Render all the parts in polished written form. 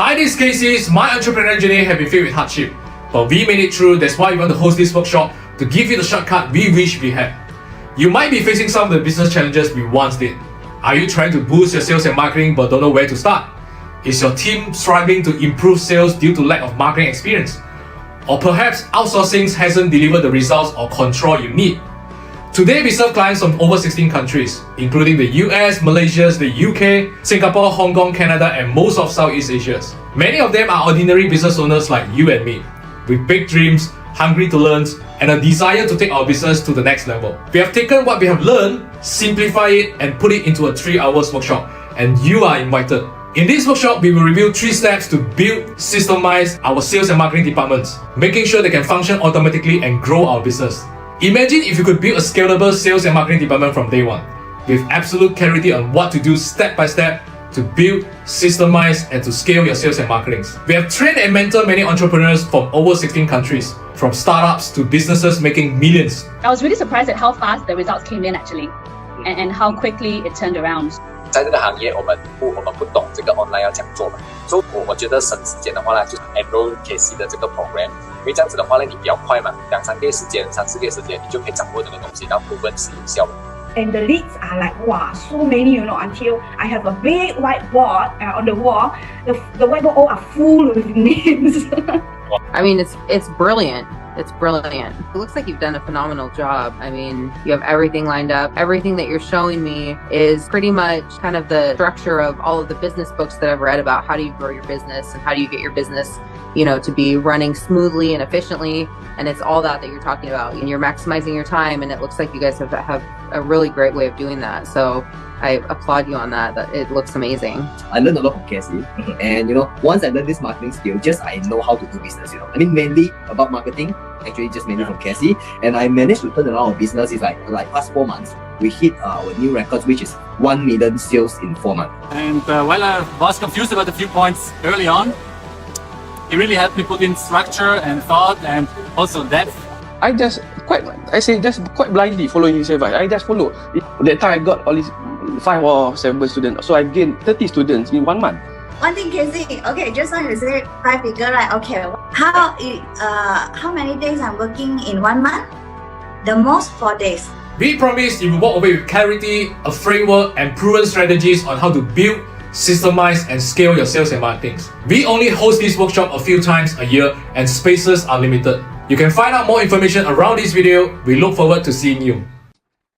Hi, this is Casey. My entrepreneurial journey has been filled with hardship, but we made it through. That's why we want to host this workshop to give you the shortcut we wish we had. You might be facing some of the business challenges we once did. Are you trying to boost your sales and marketing but don't know where to start? Is your team struggling to improve sales due to lack of marketing experience? Or perhaps outsourcing hasn't delivered the results or control you need? Today we serve clients from over 16 countries, including the US, Malaysia, the UK, Singapore, Hong Kong, Canada, and most of Southeast Asia. Many of them are ordinary business owners like you and me, with big dreams, hungry to learn, and a desire to take our business to the next level. We have taken what we have learned, simplify it, and put it into a 3-hour workshop, and you are invited. In this workshop, we will review 3 steps to build, systemize our sales and marketing departments, making sure they can function automatically and grow our business. Imagine if you could build a scalable sales and marketing department from day one, with absolute clarity on what to do step by step to build, systemize, and to scale your sales and marketing. We have trained and mentored many entrepreneurs from over 16 countries, from startups to businesses making millions. I was really surprised at how fast the results came in actually, and how quickly it turned around. 在这个行业，我们不懂这个 online 要怎样做嘛，所以我觉得省时间的话呢，就是 enroll KC 的这个 program， 因为这样子的话呢，你比较快嘛，2-3个月时间、3-4个月时间，你就可以掌握这个东西，然后proven是有效的。 And the leads are like, wow, so many, until I have a big whiteboard on the wall. The whiteboard all are full with names. I mean, it's brilliant. It's brilliant. It looks like you've done a phenomenal job. I mean, you have everything lined up. Everything that you're showing me is pretty much kind of the structure of all of the business books that I've read about how do you grow your business and how do you get your business, to be running smoothly and efficiently. And it's all that you're talking about. And you're maximizing your time. And it looks like you guys have a really great way of doing that. So I applaud you on that. It looks amazing. I learned a lot from Cassie, and once I learned this marketing skill, I know how to do business. I mean, mainly about marketing, actually just mainly from Cassie, and I managed to turn around our business. It's like past 4 months, we hit our new records, which is 1 million sales in 4 months. And while I was confused about a few points early on, it really helped me put in structure and thought and also depth. I just quite blindly following his advice. I just follow. That time I got all these 5 or 7 students, so I gained 30 students in 1 month. One thing, Casey. Okay, just now you say 5 figure, right? Okay, how many days I'm working in 1 month? The most 4 days. We promise you will walk away with clarity, a framework, and proven strategies on how to build, systemize, and scale your sales and marketing. We only host this workshop a few times a year, and spaces are limited. You can find out more information around this video. We look forward to seeing you.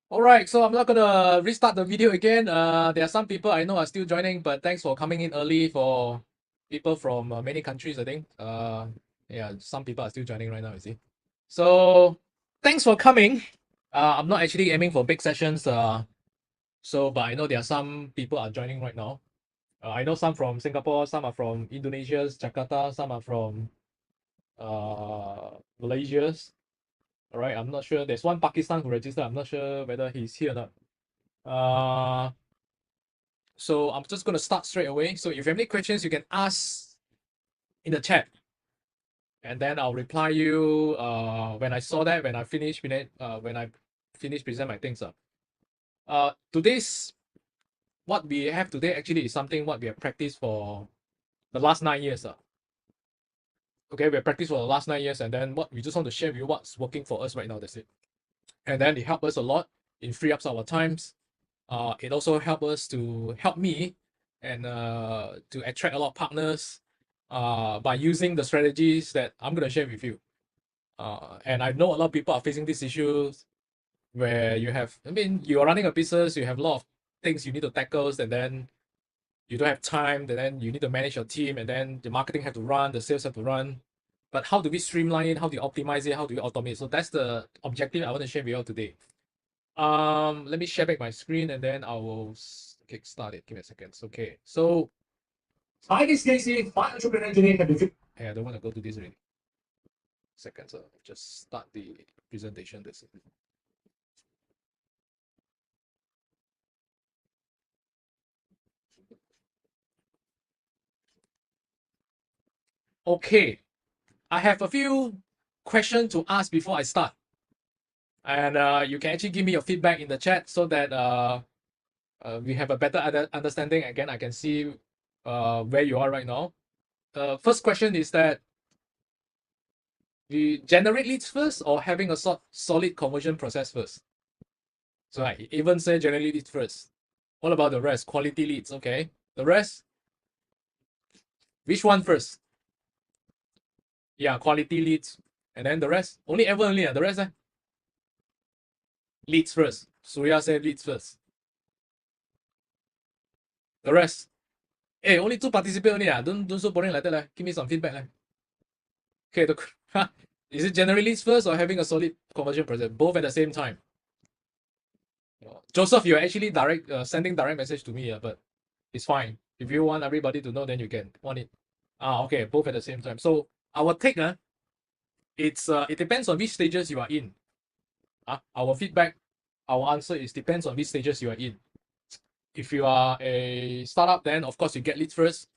Alright, so I'm not gonna restart the video again. There are some people I know are still joining, but thanks for coming in early for people from many countries, I think. Yeah, some people are still joining right now, you see. So, thanks for coming. I'm not actually aiming for big sessions, but I know there are some people are joining right now. I know some from Singapore, some are from Indonesia, Jakarta, some are from Malaysia. Alright, I'm not sure. There's one Pakistan who registered. I'm not sure whether he's here or not. So I'm just going to start straight away. So if you have any questions, you can ask in the chat. And then I'll reply you when I saw that, when I finish present my things. What we have today actually is something what we have practiced for the last 9 years. Okay, we have practiced for the last 9 years, and then what we just want to share with you what's working for us right now. That's it. And then it helped us a lot in free up our times. It also help me and to attract a lot of partners by using the strategies that I'm going to share with you. And I know a lot of people are facing these issues where you are running a business, you have a lot of things you need to tackle, and then you don't have time, and then you need to manage your team, and then the marketing have to run, the sales have to run. But how do we streamline it? How do you optimize it? How do you automate? So that's the objective I want to share with you all today. Let me share back my screen and then I will kickstart it. Give me a second. Okay. So hi, this is Casey. My entrepreneurial journey has been. Hey, I don't want to go to this already. Second, so just start the presentation. This. Okay, I have a few questions to ask before I start. And you can actually give me your feedback in the chat so that we have a better understanding. Again, I can see where you are right now. first question is that we generate leads first or having a solid conversion process first? So I even say generate leads first. What about the rest? Quality leads, okay. The rest? Which one first? Yeah, quality leads. And then the rest? Only Evan only, the rest? Leads first. Surya said leads first. The rest? Hey, only 2 participate only. Don't so boring like that. Give me some feedback. Okay, is it generate leads first or having a solid conversion process? Both at the same time. Joseph, you're actually sending direct message to me, but it's fine. If you want everybody to know, then you can want it. Okay, both at the same time. So our take, it depends on which stages you are in. Our feedback, our answer is depends on which stages you are in. If you are a startup, then of course you get leads first,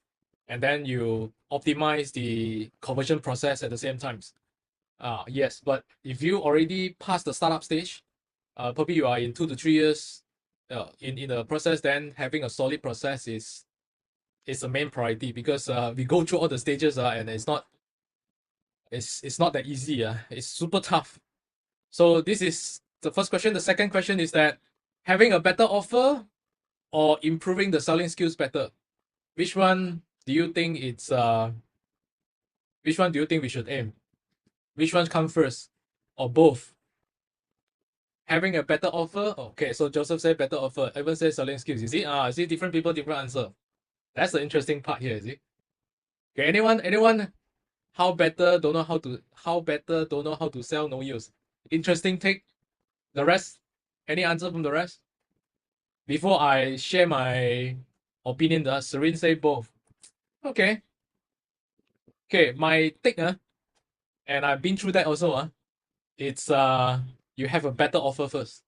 and then you optimize the conversion process at the same time. Yes, but if you already passed the startup stage, probably you are in 2 to 3 years in the process, then having a solid process is the main priority, because we go through all the stages and it's not that easy. It's super tough. So this is the first question. The second question is that having a better offer or improving the selling skills better. Which one do you think which one do you think we should aim? Which one come first? Or both? Having a better offer. Okay, so Joseph said better offer. Evan says selling skills. You see, different people, different answer. That's the interesting part here, is it? Okay, anyone how better don't know how to sell, no use. Interesting take. The rest? Any answer from the rest? Before I share my opinion, Serene say both. Okay. Okay, my take, and I've been through that also, it's you have a better offer first.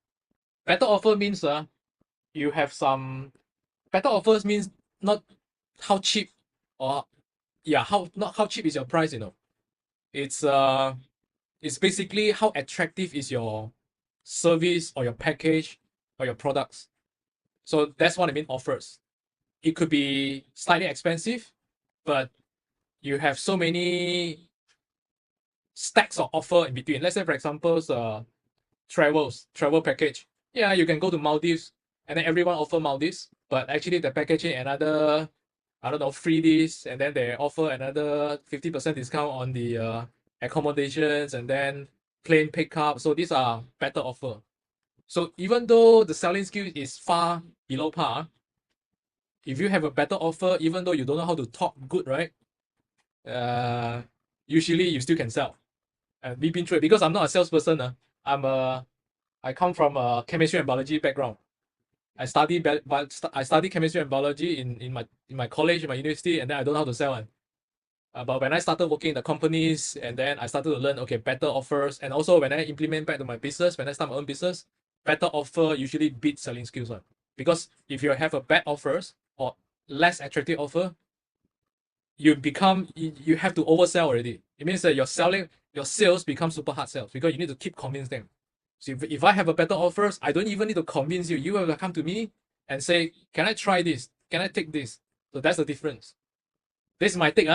Better offer means you have some better offers means not how cheap or not how cheap is your price, it's basically how attractive is your service or your package or your products. So that's what I mean offers. It could be slightly expensive, but you have so many stacks of offer in between. Let's say, for example, travel package. Yeah, you can go to Maldives, and then everyone offer Maldives, but actually the packaging another, I don't know, free this, and then they offer another 50% discount on the accommodations, and then plane pickup. So these are better offer. So even though the selling skill is far below par, if you have a better offer, even though you don't know how to talk good, right? Usually you still can sell. And we've been through it because I'm not a salesperson. I come from a chemistry and biology background. I study chemistry and biology in my college, in my university, and then I don't know how to sell. But when I started working in the companies, and then I started to learn, okay, better offers, and also when I implement back to my business, when I start my own business, better offer usually beats selling skills. Because if you have a bad offers or less attractive offer, you have to oversell already. It means that your sales become super hard sales because you need to keep convincing them. So if I have a better offers, I don't even need to convince you. You have to come to me and say, can I try this? Can I take this? So that's the difference. This is my take,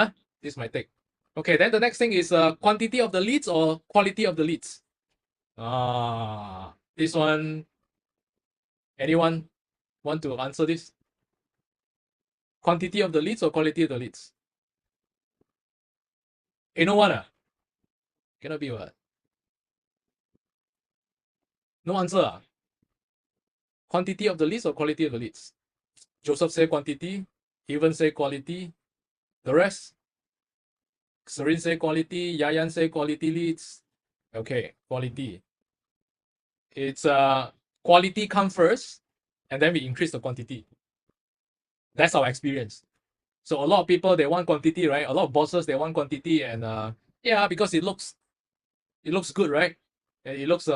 This is my take. Okay, then the next thing is quantity of the leads or quality of the leads. This one, anyone want to answer this? Quantity of the leads or quality of the leads? No one, cannot be what? No answer. Quantity of the leads or quality of the leads? Joseph say quantity. Evan say quality. The rest? Serene say quality. Yayan say quality leads. Okay, quality. It's quality come first, and then we increase the quantity. That's our experience. So a lot of people, they want quantity, right? A lot of bosses, they want quantity, and because it looks good, right? It looks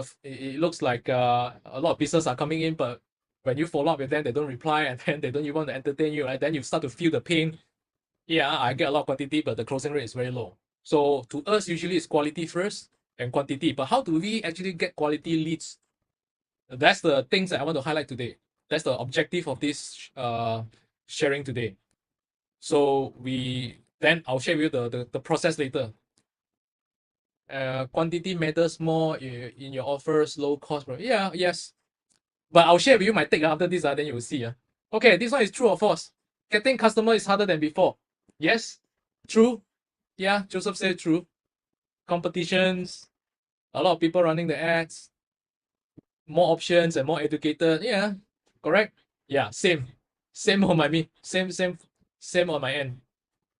like a lot of business are coming in, but when you follow up with them, they don't reply, and then they don't even want to entertain you, right? Then you start to feel the pain. Yeah, I get a lot of quantity, but the closing rate is very low. So to us, usually it's quality first and quantity. But how do we actually get quality leads? That's the things that I want to highlight today. That's the objective of this sharing today. So we Then I'll share with you the process later. Quantity matters more in your offers, low cost. Yeah, yes. But I'll share with you my take after this, then you will see. Okay, this one is true or false? Getting customer is harder than before. Yes, true. Yeah, Joseph said true. Competitions, a lot of people running the ads, more options and more educated. Yeah, correct. Yeah, same. Same on my same on my end.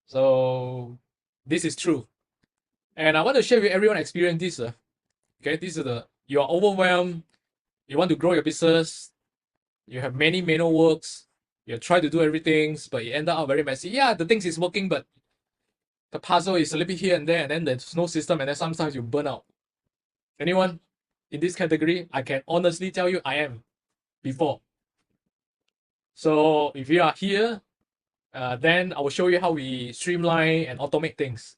So this is true. And I want to share with everyone experience this. Okay, this is you are overwhelmed, you want to grow your business, you have many manual works, you try to do everything, but it ended up very messy. Yeah, the things is working, but the puzzle is a little bit here and there, and then there's no system, and then sometimes you burn out. Anyone in this category? I can honestly tell you I am before. So if you are here, then I will show you how we streamline and automate things.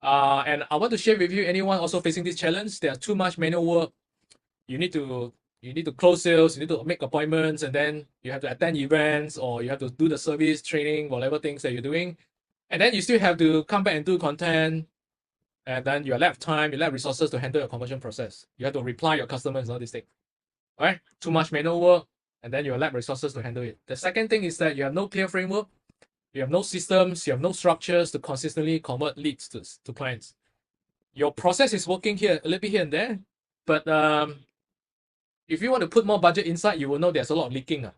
And I want to share with you anyone also facing this challenge. There's too much manual work. You need to close sales, you need to make appointments, and then you have to attend events, or you have to do the service training, whatever things that you're doing. And then you still have to come back and do content. And then you lack time, you lack resources to handle your conversion process. You have to reply your customers and all these things. All right? Too much manual work, and then you lack resources to handle it. The second thing is that you have no clear framework, you have no systems, you have no structures to consistently convert leads to clients. Your process is working here, a little bit here and there, but if you want to put more budget inside, you will know there's a lot of leaking. It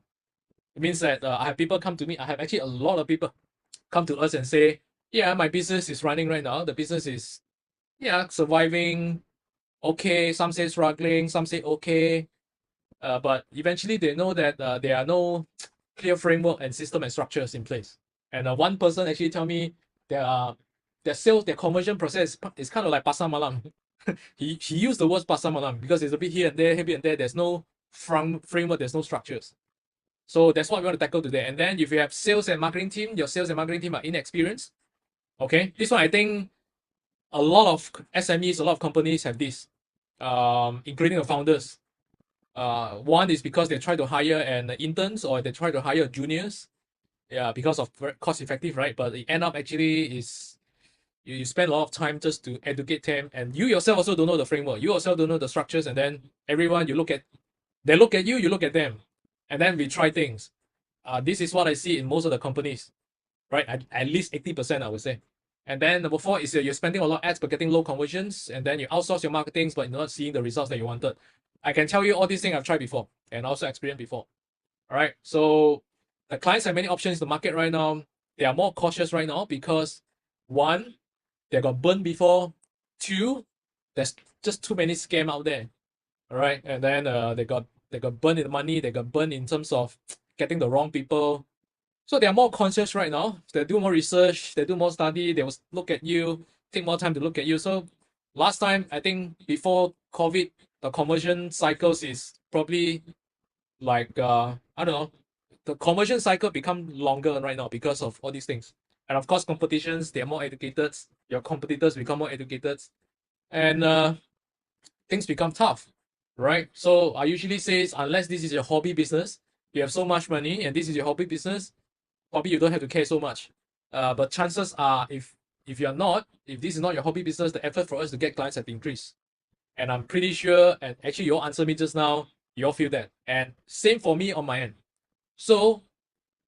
means that I have people come to me. I have actually a lot of people come to us and say, yeah, my business is running right now. The business is, yeah, surviving. Okay, some say struggling, some say okay. But eventually they know that there are no clear framework and system and structures in place. And one person actually tell me their sales, their conversion process is kind of like pasar malam. he used the word pasar malam because it's a bit here and there, here and there. There's no framework, there's no structures. So that's what we want to tackle today. And then if you have sales and marketing team, your sales and marketing team are inexperienced. Okay, this one I think a lot of SMEs, a lot of companies have this, including the founders. One is because they try to hire an interns, or they try to hire juniors. Yeah, because of cost effective, right? But it end up actually is you spend a lot of time just to educate them, and you yourself also don't know the framework. You yourself don't know the structures, and then everyone they look at you, you look at them, and then we try things. This is what I see in most of the companies, right? At least 80%, I would say. And then number 4 is you're spending a lot of ads but getting low conversions, and then you outsource your marketing but you're not seeing the results that you wanted. I can tell you all these things I've tried before and also experienced before. All right, so the clients have many options in the market right now. They are more cautious right now because 1, they got burned before. 2, there's just too many scams out there. All right, and then they got burned in the money. They got burned in terms of getting the wrong people. So they are more conscious right now. They do more research. They do more study. They will look at you, take more time to look at you. So last time, I think before COVID, the conversion cycles is probably like I don't know, the conversion cycle become longer right now because of all these things. And of course, competitions, they are more educated. Your competitors become more educated, and things become tough, right? So I usually say, unless this is your hobby business, you have so much money, and this is your hobby business, probably you don't have to care so much. But chances are, if this is not your hobby business, the effort for us to get clients have increased. And I'm pretty sure, and actually you all answered me just now, you all feel that. And same for me on my end. So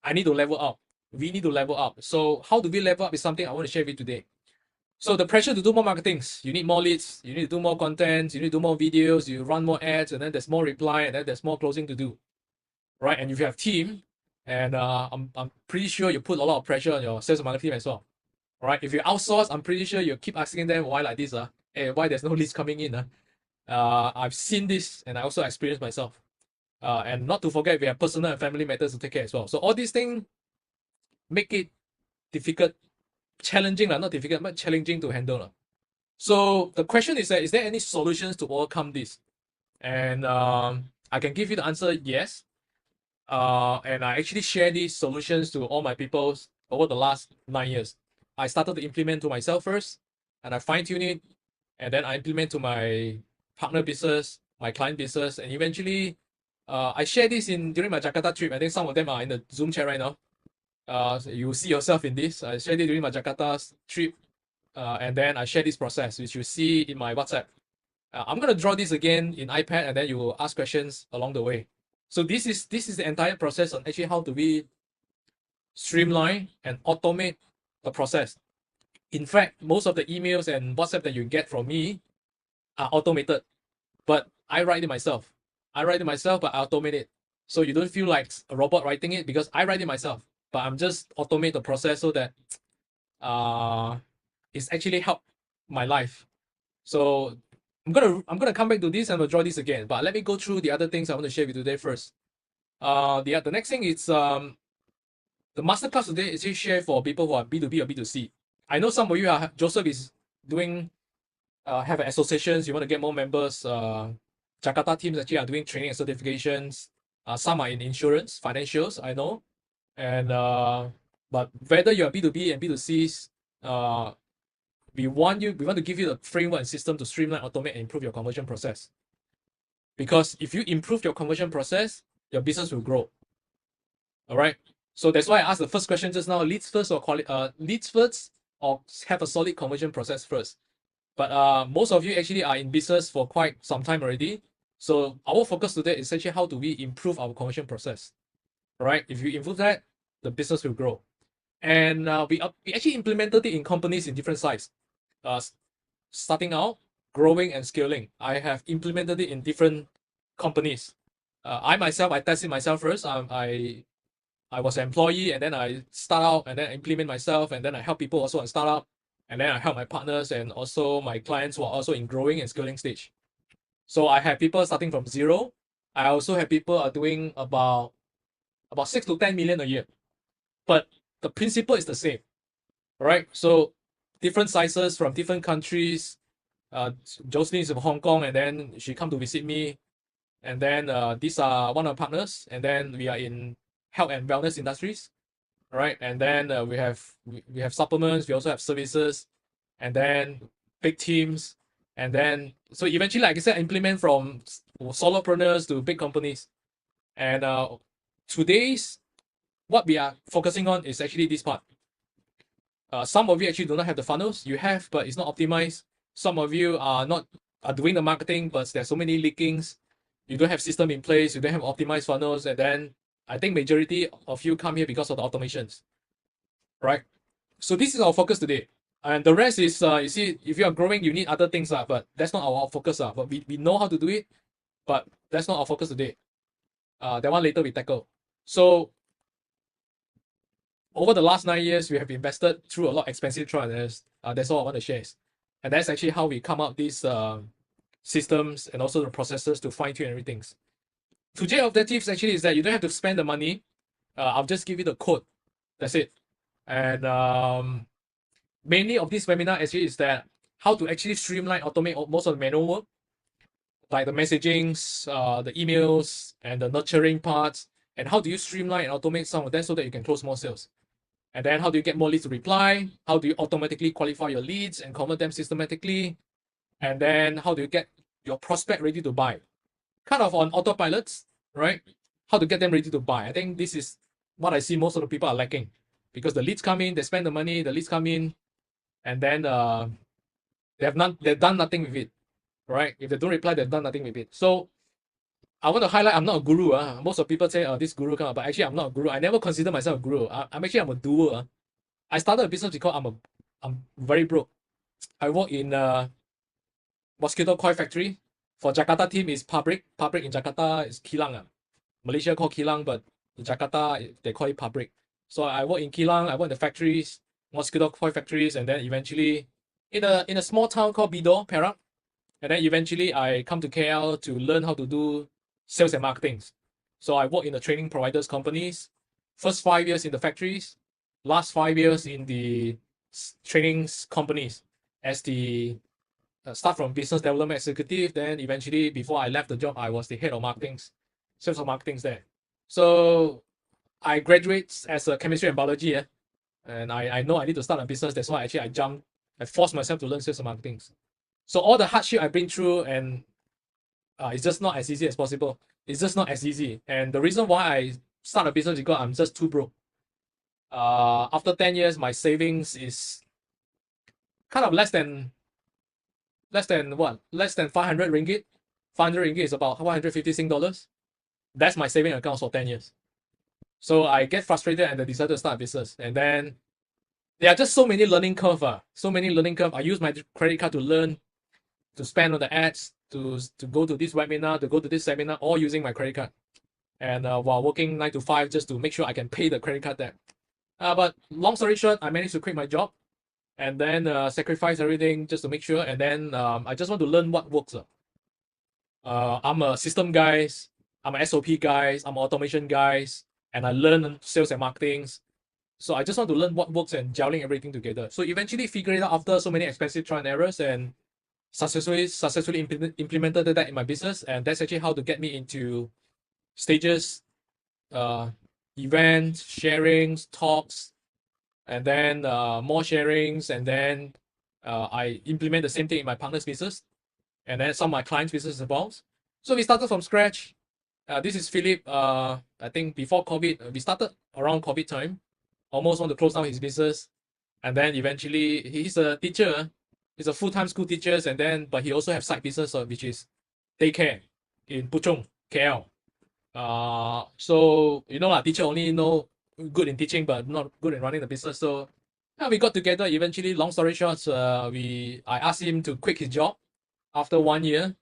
I need to level up. We need to level up. So how do we level up is something I want to share with you today. So the pressure to do more marketings, you need more leads, you need to do more content, you need to do more videos, you run more ads, and then there's more reply, and then there's more closing to do, right? And if you have team, and I'm pretty sure you put a lot of pressure on your sales and marketing team as well, right? If you outsource, I'm pretty sure you keep asking them why like this, why there's no leads coming in, I've seen this, and I also experienced myself. And not to forget, we have personal and family matters to take care as well. So all these things make it difficult, challenging, not difficult, but challenging to handle. So the question is that, is there any solutions to overcome this? And I can give you the answer, yes. And I actually share these solutions to all my people over the last 9 years. I started to implement to myself first, and I fine-tune it, and then I implement to my partner business, my client business, and eventually I share this during my Jakarta trip. I think some of them are in the Zoom chat right now. You see yourself in this. I shared it during my Jakarta trip, and then I share this process, which you see in my WhatsApp. I'm gonna draw this again in iPad, and then you will ask questions along the way. So this is the entire process on actually how do we streamline and automate the process. In fact, most of the emails and WhatsApp that you get from me are automated, but I write it myself. I write it myself, but I automate it. So you don't feel like a robot writing it because I write it myself, but I'm just automate the process so that it's actually helped my life. So I'm gonna come back to this and I'll draw this again. But let me go through the other things I want to share with you today first. The next thing is the masterclass today is actually share for people who are B2B or B2C. I know some of you are Joseph is doing have associations, you want to get more members. Jakarta teams actually are doing training and certifications. Some are in insurance, financials, I know. And but whether you're B2B and B2Cs, we want to give you the framework and system to streamline, automate, and improve your conversion process. Because if you improve your conversion process, your business will grow. All right. So that's why I asked the first question just now: leads first or leads first, or have a solid conversion process first. But most of you actually are in business for quite some time already. So our focus today is actually how do we improve our conversion process. All right. If you improve that, the business will grow. And we actually implemented it in companies in different sizes. Starting out, growing and scaling. I have implemented it in different companies. I tested myself first. I was an employee, and then I start out, and then I implement myself, and then I help people also on startup, and then I help my partners and also my clients who are also in growing and scaling stage. So I have people starting from zero. I also have people are doing about 6 to 10 million a year, but the principle is the same, right? So different sizes from different countries. Jocelyn is from Hong Kong, and then she come to visit me, and then these are one of our partners, and then we are in health and wellness industries, right? And then we have supplements, we also have services, and then big teams, and then so eventually, like I said, implement from solopreneurs to big companies. And today's what we are focusing on is actually this part. Some of you actually do not have the funnels. You have, but it's not optimized. Some of you are doing the marketing, but there's so many leakings. You don't have system in place. You don't have optimized funnels, and then I think majority of you come here because of the automations, right? So this is our focus today, and the rest is you see, if you are growing, you need other things, but that's not our focus, but we know how to do it, but that's not our focus today. That one later we tackle. So over the last 9 years, we have invested through a lot of expensive trials. That's all I want to share. And that's actually how we come up these systems and also the processes to fine tune everything. Today's objectives actually is that you don't have to spend the money. I'll just give you the code. That's it. And mainly of this webinar actually is that how to actually streamline, automate most of the manual work, like the messagings, the emails, and the nurturing parts, and how do you streamline and automate some of that so that you can close more sales. And then how do you get more leads to reply? How do you automatically qualify your leads and convert them systematically? And then how do you get your prospect ready to buy? Kind of on autopilots, right? How to get them ready to buy. I think this is what I see most of the people are lacking, because the leads come in, they spend the money, the leads come in, and then they've done nothing with it, right? If they don't reply, they've done nothing with it. So I want to highlight, I'm not a guru. Most of people say, this guru kind of, but actually I'm not a guru. I never consider myself a guru. I'm a doer. I started a business because I'm very broke. I work in mosquito coil factory. For Jakarta team is pabrik. Pabrik in Jakarta is kilang. Malaysia call kilang, but in Jakarta they call it pabrik. So I work in kilang. I work in the factories, mosquito coil factories, and then eventually in a small town called Bidor, Perak. And then eventually I come to KL to learn how to do sales and marketing. So I work in the training providers companies. First 5 years in the factories, last 5 years in the trainings companies as the start from business development executive. Then eventually, before I left the job, I was the head of marketing, sales of marketing there. So I graduated as a chemistry and biology, and I know I need to start a business. That's why actually I forced myself to learn sales and marketing. So all the hardship I've been through, and it's just not as easy as possible. It's just not as easy. And the reason why I start a business is because I'm just too broke. After 10 years, my savings is kind of less than what? Less than 500 ringgit. 500 ringgit is about 150 Sing dollars. That's my saving account for 10 years. So I get frustrated and I decided to start a business. And then there are just so many learning curve. So many learning curve. I use my credit card to learn, to spend on the ads, to go to this webinar, to go to this seminar, all using my credit card. And while working 9 to 5 just to make sure I can pay the credit card debt. But long story short, I managed to quit my job and then sacrifice everything just to make sure. And then I just want to learn what works. I'm a system guys, I'm an SOP guys, I'm an automation guys, and I learn sales and marketing. So I just want to learn what works and gelling everything together. So eventually figure it out after so many expensive trial and errors and successfully implemented that in my business. And that's actually how to get me into stages, events, sharings, talks, and then more sharings. And then I implement the same thing in my partner's business and then some of my clients' business as well. So we started from scratch. This is Philip. I think before COVID, we started around COVID time. Almost want to close down his business, and then eventually he's a teacher. He's a full-time school teacher, and then but he also have side business, which is daycare in Puchong, KL. So you know lah, teacher only know good in teaching, but not good in running the business. So we got together. Eventually, long story short, I asked him to quit his job after 1 year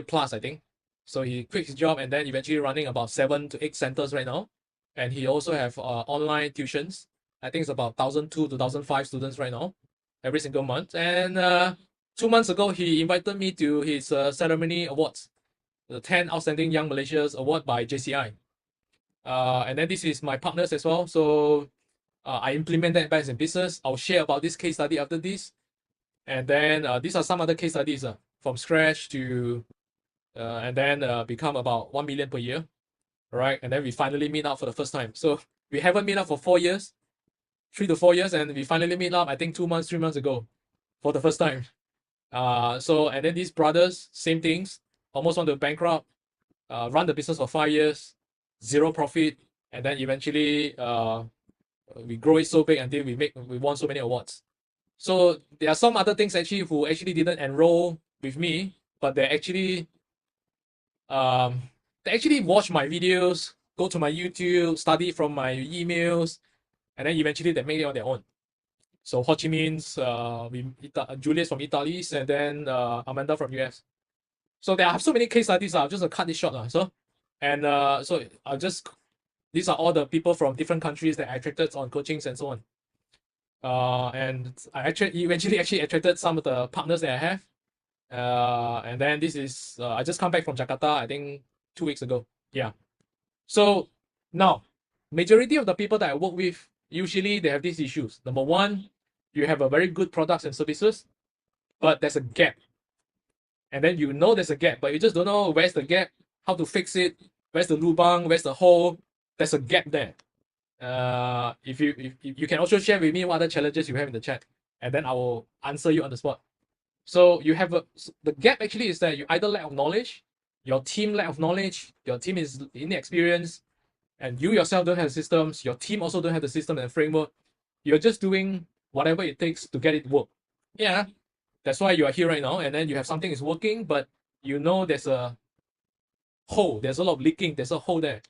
plus, I think. So he quit his job and then eventually running about 7 to 8 centers right now. And he also have online tuitions. I think it's about 1,002 to 1,005 students right now, every single month. And 2 months ago, he invited me to his ceremony awards, the 10 Outstanding Young Malaysians Award by JCI. And then this is my partners as well. So I implement that back in business. I'll share about this case study after this. And then these are some other case studies from scratch to, and then become about 1 million per year. Right, and then we finally meet up for the first time. So we haven't met up for 4 years, 3 to 4 years, and we finally meet up, I think 2 months, 3 months ago for the first time. And then these brothers, same things, almost want to bankrupt, run the business for 5 years, 0 profit, and then eventually we grow it so big until we won so many awards. So there are some other things actually who actually didn't enroll with me, but they actually watch my videos, go to my YouTube, study from my emails, and then eventually they make it on their own. So Ho Chi Minh's, Julius from Italy, and then Amanda from US. So there are so many case studies. I'll just cut this short. So I'll just, these are all the people from different countries that I attracted on coachings and so on. And I eventually attracted some of the partners that I have. And then this is, I just come back from Jakarta, I think 2 weeks ago. Yeah. So now, majority of the people that I work with, usually they have these issues. Number one, you have a very good products and services, but there's a gap. And then you know there's a gap, but you just don't know where's the gap, how to fix it, where's the lubang, where's the hole. There's a gap there. If you can also share with me what other challenges you have in the chat, and then I will answer you on the spot. So you have the gap actually is that you either lack of knowledge, your team lack of knowledge, your team is inexperienced, and you yourself don't have the systems, your team also don't have the system and framework. You're just doing whatever it takes to get it work. Yeah, that's why you are here right now, and then you have something is working, but you know there's a hole, there's a lot of leaking, there's a hole there.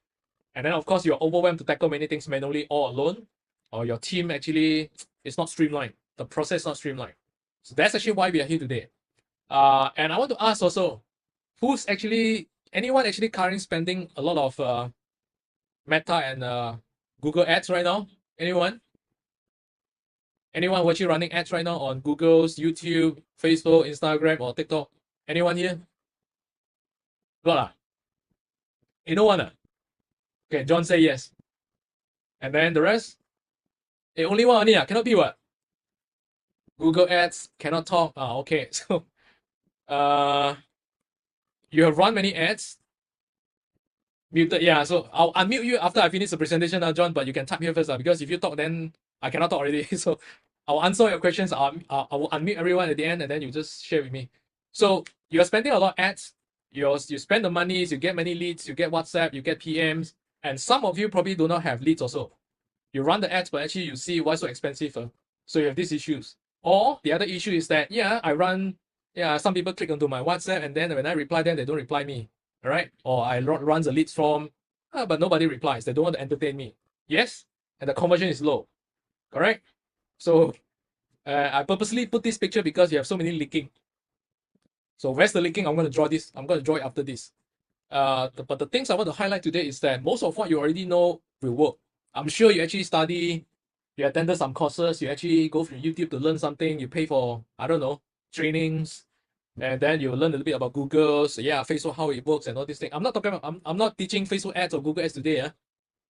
And then of course you're overwhelmed to tackle many things manually all alone, or your team actually is not streamlined, the process not streamlined. So that's actually why we are here today. And I want to ask also, anyone actually currently spending a lot of Meta and Google ads right now? Anyone? Anyone actually running ads right now on Google's, YouTube, Facebook, Instagram, or TikTok? Anyone here? Got no one? Okay, John say yes. And then the rest? Only one only, cannot be what? Google ads, cannot talk. Okay. So you have run many ads. Muted, yeah. So I'll unmute you after I finish the presentation now, John, but you can type here first, because if you talk, then I cannot talk already. So I'll answer your questions. I will unmute everyone at the end, and then you just share with me. So you're spending a lot of ads. You spend the monies, you get many leads, you get WhatsApp, you get PMs, and some of you probably do not have leads also. You run the ads, but actually you see why so expensive. So you have these issues. Or the other issue is that, some people click onto my WhatsApp, and then when I reply them, they don't reply me. All right? Or I run the leads from, but nobody replies. They don't want to entertain me. Yes? And the conversion is low. Correct? So I purposely put this picture because you have so many leaking. So where's the leaking? I'm going to draw this. I'm going to draw it after this. But the things I want to highlight today is that most of what you already know will work. I'm sure you actually study, you attended some courses, you actually go through YouTube to learn something, you pay for, I don't know, trainings, and then you learn a little bit about Google, so yeah, Facebook, how it works and all these things. I'm not talking about, I'm not teaching Facebook ads or Google ads today.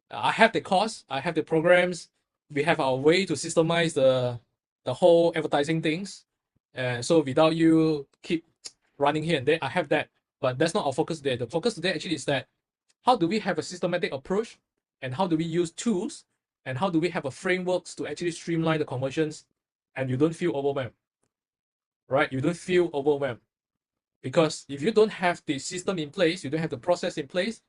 I have the course, I have the programs, we have our way to systemize the whole advertising things. And so without you keep running here and there, I have that. But that's not our focus today. The focus today actually is that how do we have a systematic approach, and how do we use tools, and how do we have a frameworks to actually streamline the conversions, and you don't feel overwhelmed, right? You don't feel overwhelmed. Because if you don't have the system in place, you don't have the process in place,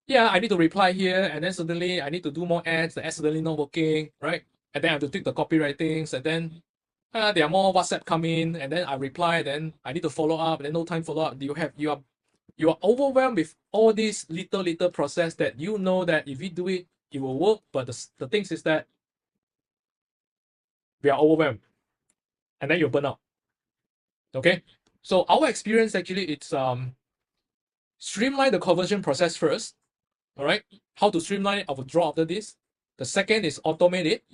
yeah, I need to reply here, and then suddenly I need to do more ads, the ads suddenly not working, right? And then I have to tweak the copywritings, and then there are more WhatsApp come in, and then I reply, then I need to follow up, and then no time follow up. You are overwhelmed with all these little process that you know that if we do it, it will work. But the thing is that we are overwhelmed, and then you burn out. Okay, so our experience actually, it's streamline the conversion process first. All right, how to streamline it, I will draw after this. The second is automate it.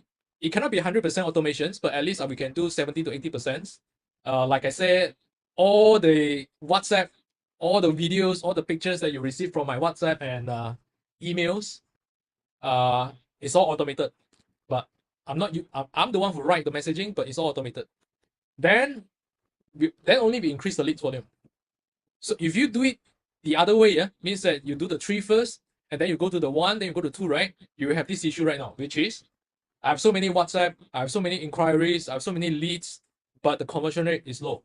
It cannot be 100% automations, but at least we can do 70 to 80%. Like I said, all the WhatsApp, all the videos, all the pictures that you receive from my WhatsApp and emails, it's all automated. But I'm the one who write the messaging, but it's all automated. Then only we increase the leads volume. So if you do it the other way, means that you do the 3 first, and then you go to the 1, then you go to 2, right? You have this issue right now, which is I have so many WhatsApp, I have so many inquiries, I have so many leads, but the conversion rate is low.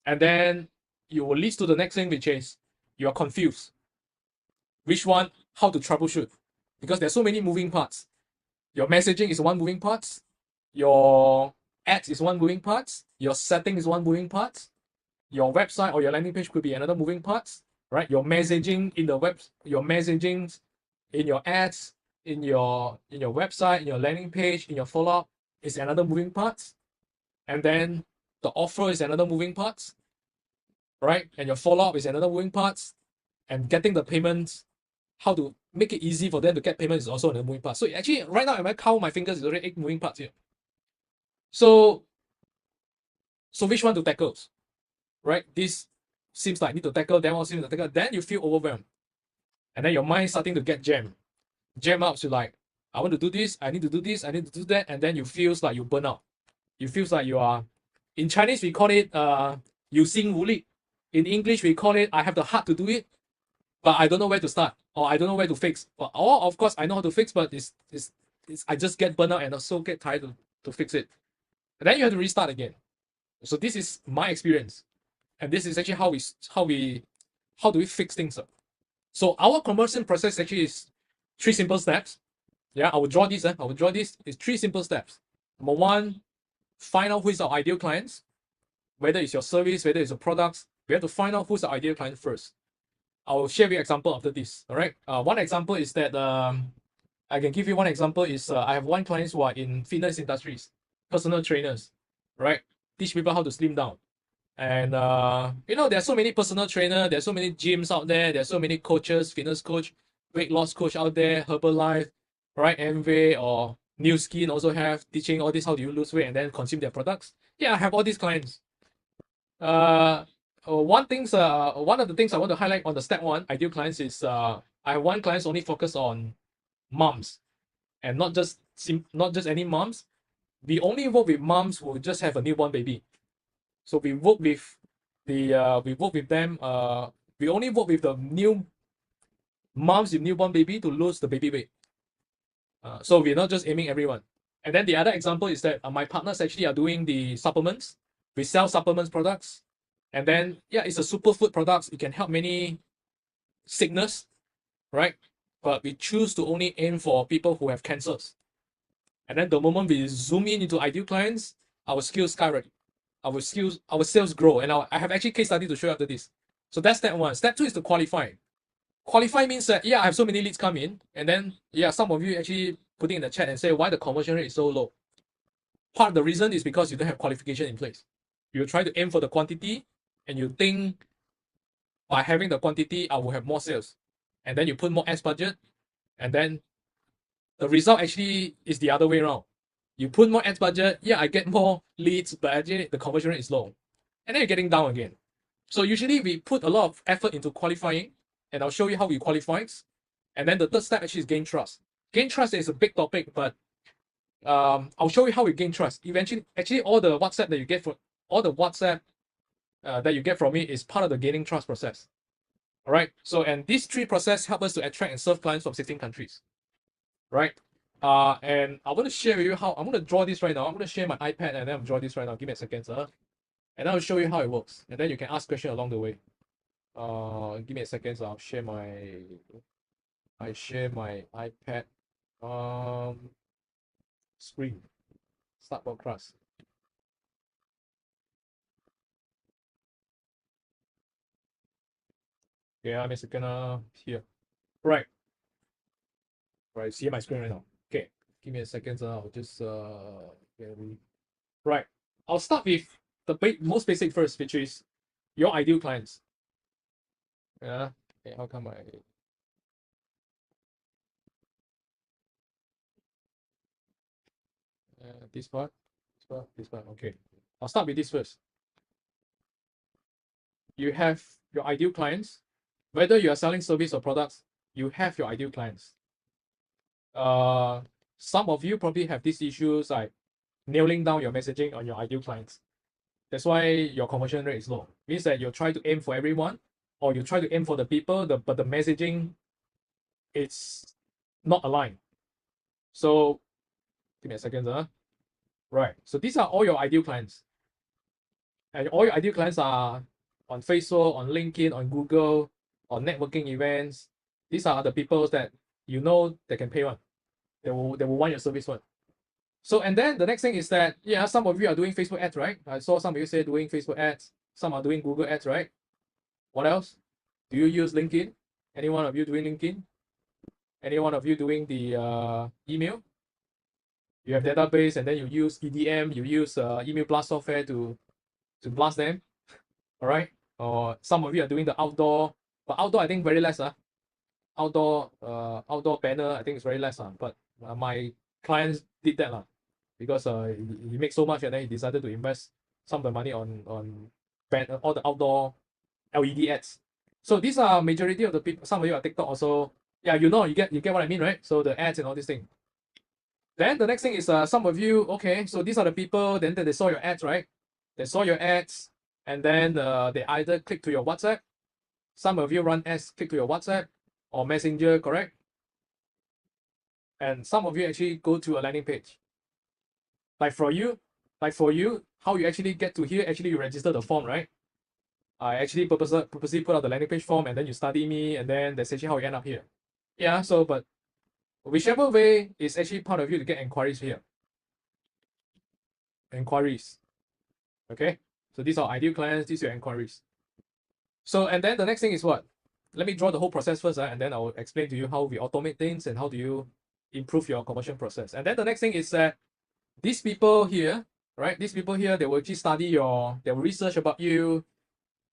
And then you will lead to the next thing, which is you are confused. Which one, how to troubleshoot? Because there's so many moving parts. Your messaging is one moving part, your ads is one moving part, your setting is one moving part, your website or your landing page could be another moving part, right? Your messaging in the web, your messaging in your ads, in your website, in your landing page, in your follow-up is another moving part. And then the offer is another moving part, right? And your follow-up is another moving part. And getting the payments, how to make it easy for them to get payments is also another moving part. So actually, right now, if I count my fingers, it's already 8 moving parts here. So which one to tackle, right? This seems like I need to tackle, then seems to tackle. Then you feel overwhelmed. And then your mind starting to get jammed up to like, I want to do this, I need to do this, I need to do that, and then you feel like you burn out. You feel like you are, in Chinese we call it 有心无力. In English we call it I have the heart to do it, but I don't know where to start, or I don't know where to fix. Or of course I know how to fix, but it's I just get burnt out and also get tired to fix it. And then you have to restart again. So this is my experience, and this is actually how do we fix things up. So our conversion process actually is 3 simple steps. Yeah, I will draw this. I will draw this. It's 3 simple steps. Number 1, find out who is our ideal clients. Whether it's your service, whether it's your products, we have to find out who's the ideal client first. I will share with you an example after this. All right. One example is that I can give you one example is I have one clients who are in fitness industries, personal trainers, right? Teach people how to slim down. And there's so many personal trainer, there's so many gyms out there, there's so many coaches, fitness coach, weight loss coach out there, Herbalife, right? Amway or New Skin also have teaching all this, how do you lose weight and then consume their products. Yeah, I have all these clients. One of the things I want to highlight on the step 1 ideal clients is I have one client only focus on moms, and not just any moms. We only work with moms who just have a newborn baby. So we work with them. We only work with the new moms with newborn baby to lose the baby weight. So we're not just aiming everyone. And then the other example is that my partners actually are doing the supplements. We sell supplements products, and then it's a superfood products. It can help many sickness, right? but we choose to only aim for people who have cancers. And then the moment we zoom in into ideal clients, our skills skyrocket. Our sales grow. And I have actually case study to show you after this. So that's step one. Step two is to qualify. Qualify means that, yeah, I have so many leads come in. And then, yeah, some of you actually putting in the chat and say why the conversion rate is so low. Part of the reason is because you don't have qualification in place. You try to aim for the quantity and you think by having the quantity, I will have more sales. And then you put more ads budget, and then the result actually is the other way around. You put more ads budget, yeah, I get more leads, but actually the conversion rate is low. And then you're getting down again. So usually we put a lot of effort into qualifying, and I'll show you how we qualify. And then the third step actually is gain trust. Gain trust is a big topic, but I'll show you how we gain trust. Eventually, actually, all the WhatsApp that you get from me is part of the gaining trust process. All right. So, and these three processes help us to attract and serve clients from 16 countries. Right. And I want to share with you how I'm going to draw this right now. I'm going to share my iPad and then I'll draw this right now. Give me a second, sir. And I'll show you how it works. And then you can ask questions along the way. Give me a second. So I'll share my iPad screen. Start broadcast. Yeah, I'm a second here. Right. Right, see my screen right now. Okay, give me a second. I'll just right. I'll start with the most basic first, which is your ideal clients. Yeah. Okay, how come this part, this part. Okay, I'll start with this first. You have your ideal clients. Whether you are selling service or products, you have your ideal clients. Some of you probably have these issues like nailing down your messaging on your ideal clients. That's why your conversion rate is low. Means that you try to aim for everyone, or you try to aim for the people, but the messaging it's not aligned. So give me a second, Right. So these are all your ideal clients. And all your ideal clients are on Facebook, on LinkedIn, on Google, on networking events. These are the people that you know they can pay one. They will want your service one. So, and then the next thing is that, yeah, some of you are doing Facebook ads, right? I saw some of you say doing Facebook ads. Some are doing Google ads, right? What else? Do you use LinkedIn? Any one of you doing LinkedIn? Any one of you doing the email? You have database and then you use EDM, you use email blast software to blast them, all right? Or some of you are doing the outdoor, but outdoor I think very less. Outdoor banner I think it's very less. But my clients did that because he makes so much and then he decided to invest some of the money on all the outdoor LED ads. So these are majority of the people. Some of you are TikTok also. Yeah, you get what I mean, right? So the ads and all these things. Then the next thing is some of you, okay, so these are the people, then they saw your ads, right? They saw your ads, and then they either click to your WhatsApp. Some of you run ads, click to your WhatsApp or Messenger, correct? And some of you actually go to a landing page. Like for you, how you actually get to here, actually you register the form, right? I actually purposely put out the landing page form and then you study me and then that's actually how you end up here. Yeah, so but whichever way is actually part of you to get inquiries here. Inquiries. Okay, so these are ideal clients, these are your inquiries. So, and then the next thing is what? Let me draw the whole process first, and then I'll explain to you how we automate things and how do you improve your conversion process. And then the next thing is that these people here, right? These people here, they will actually study they will research about you,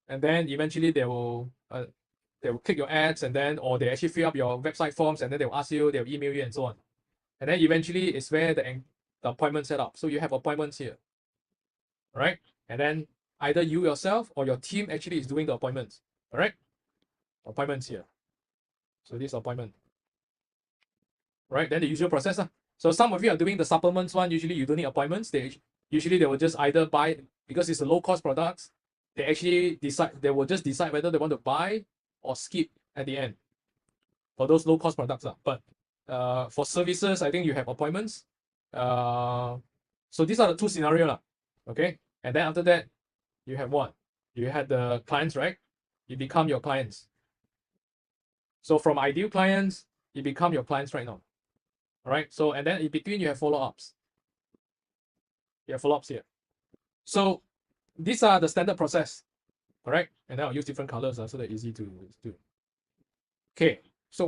and then eventually they will click your ads, and then or they actually fill up your website forms, and then they will ask you, they'll email you, and so on. And then eventually it's where the appointment set up. So you have appointments here, right? And then either you yourself or your team actually is doing the appointments. All right, appointments here. So this appointment, right? Then the usual process. So some of you are doing the supplements one. Usually you don't need appointments. They will just either buy, because it's a low cost products. They will just decide whether they want to buy or skip at the end for those low cost products. But for services, I think you have appointments. So these are the two scenarios. Okay. And then after that, you have what? You had the clients, right? You become your clients. So from ideal clients, it become your clients right now. All right. So, and then in between you have follow-ups. You have follow-ups here. So these are the standard process. All right. And then I'll use different colors so they're easy to do. Okay. So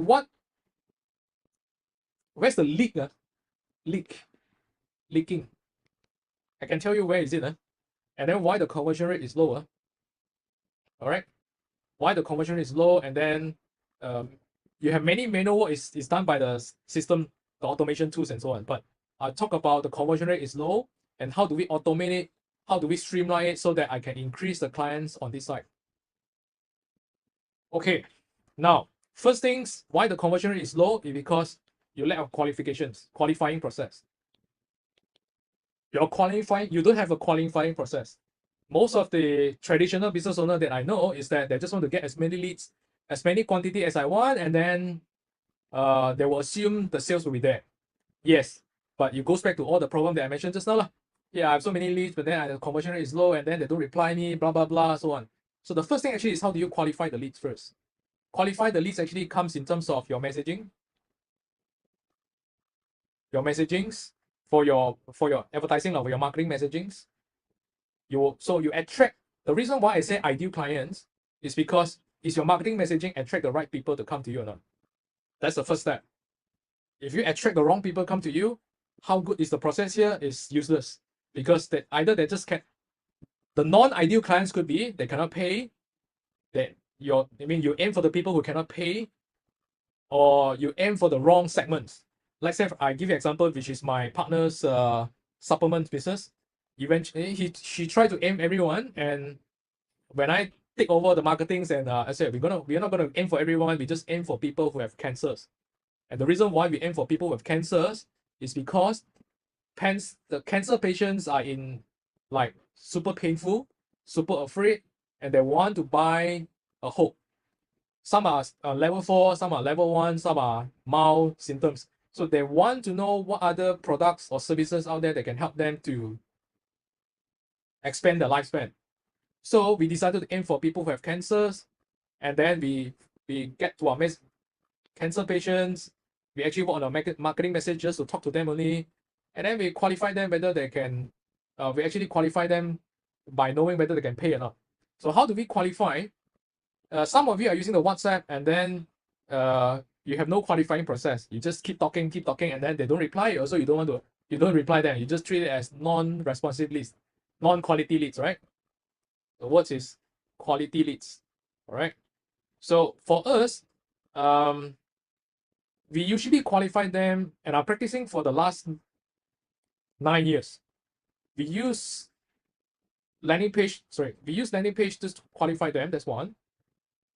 where's the leak? Leaking. I can tell you where is it. And then why the conversion rate is lower. All right. Why the conversion rate is low, and then you have many manual work is done by the system, the automation tools and so on. But I'll talk about the conversion rate is low and how do we automate it, how do we streamline it so that I can increase the clients on this side. Okay, now first things, why the conversion rate is low is because you lack of qualifying process. You don't have a qualifying process. Most of the traditional business owner that I know is that they just want to get as many leads, as many quantity as I want, and then they will assume the sales will be there. Yes, but it goes back to all the problem that I mentioned just now. Yeah, I have so many leads, but then the conversion rate is low, and then they don't reply me, blah, blah, blah, so on. So the first thing actually is how do you qualify the leads first? Qualify the leads actually comes in terms of your messaging. Your messagings for your advertising or your marketing messagings. You attract. The reason why I say ideal clients is because is your marketing messaging attract the right people to come to you or not? That's the first step. If you attract the wrong people come to you, how good is the process here is useless because either they just can't. The non-ideal clients could be they cannot pay. You aim for the people who cannot pay, or you aim for the wrong segments. Let's say I give you an example, which is my partner's supplement business. Eventually, she tried to aim everyone, and when I take over the marketings, and I said we're not gonna aim for everyone. We just aim for people who have cancers. And the reason why we aim for people with cancers is because the cancer patients are in like super painful, super afraid, and they want to buy a hope. Some are level 4, some are level 1, some are mild symptoms. So they want to know what other products or services out there that can help them to expand their lifespan. So we decided to aim for people who have cancers, and then we get to our cancer patients. We actually work on our marketing messages to talk to them only, and then we qualify them whether they can. We actually qualify them by knowing whether they can pay or not. So how do we qualify? Some of you are using the WhatsApp, and then you have no qualifying process. You just keep talking, and then they don't reply. Also, you don't reply them. You just treat it as non-responsive leads, non-quality leads, right? The word is quality leads. All right. So for us, we usually qualify them, and I'm practicing for the last 9 years. We use landing page just to qualify them. That's one.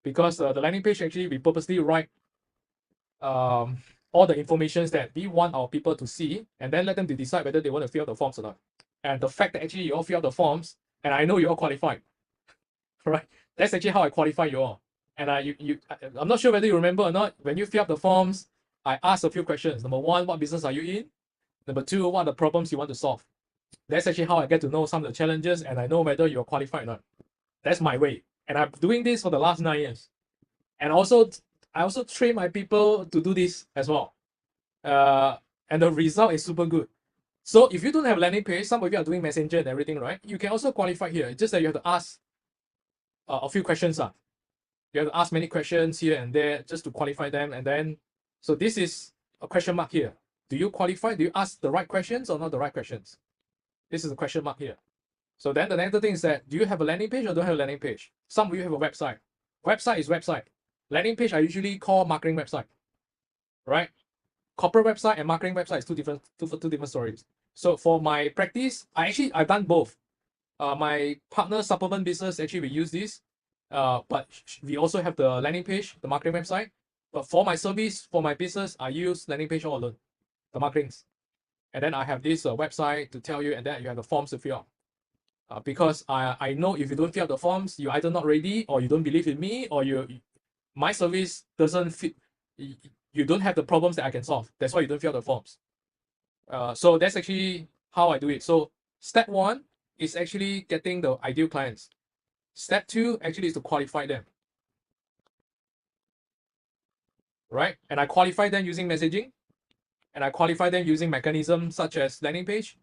Because the landing page actually we purposely write all the information that we want our people to see, and then let them to decide whether they want to fill out the forms or not. And the fact that actually you all fill out the forms, and I know you all qualified, right? That's actually how I qualify you all. And I'm not sure whether you remember or not. When you fill out the forms, I asked a few questions. Number one, what business are you in? Number two, what are the problems you want to solve? That's actually how I get to know some of the challenges, and I know whether you're qualified or not. That's my way. And I'm doing this for the last 9 years. And I also train my people to do this as well. And the result is super good. So if you don't have landing page, some of you are doing messenger and everything, right? You can also qualify here. It's just that you have to ask a few questions. You have to ask many questions here and there just to qualify them. And then, so this is a question mark here. Do you qualify? Do you ask the right questions or not the right questions? This is a question mark here. So then the next thing is that, do you have a landing page or don't have a landing page? Some of you have a website. Website is website. Landing page I usually call marketing website, right? Corporate website and marketing website is two different stories. So for my practice, I've done both. My partner supplement business, actually we use this, but we also have the landing page, the marketing website. But for my service, for my business, I use landing page all alone, the marketings. And then I have this website to tell you, and then you have the forms to fill out. Because I know if you don't fill out the forms, you're either not ready, or you don't believe in me, or my service doesn't fit. You don't have the problems that I can solve. That's why you don't fill out the forms. So that's actually how I do it. So step 1 is actually getting the ideal clients. Step 2 actually is to qualify them. right? And I qualify them using messaging, and I qualify them using mechanisms such as landing page,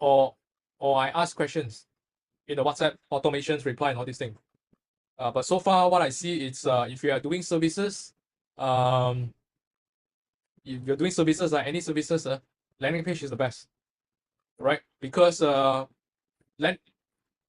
or I ask questions in the WhatsApp automations, reply, and all these things. But so far, what I see is if you are doing services, if you're doing services, any services, landing page is the best, right? Because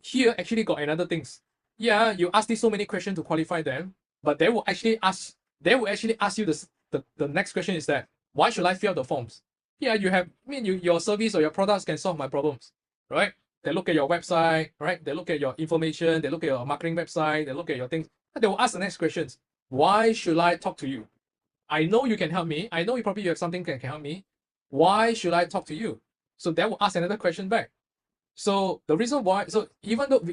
here actually got another things. Yeah, you ask these so many questions to qualify them, but they will actually ask you the next question is that why should I fill out the forms? Yeah, your service or your products can solve my problems, right? They look at your website, right? They look at your information, they look at your marketing website, they look at your things, and they will ask the next questions. Why should I talk to you? I know you can help me. I know you have something that can help me. Why should I talk to you? So they will ask another question back. So the reason why, so even though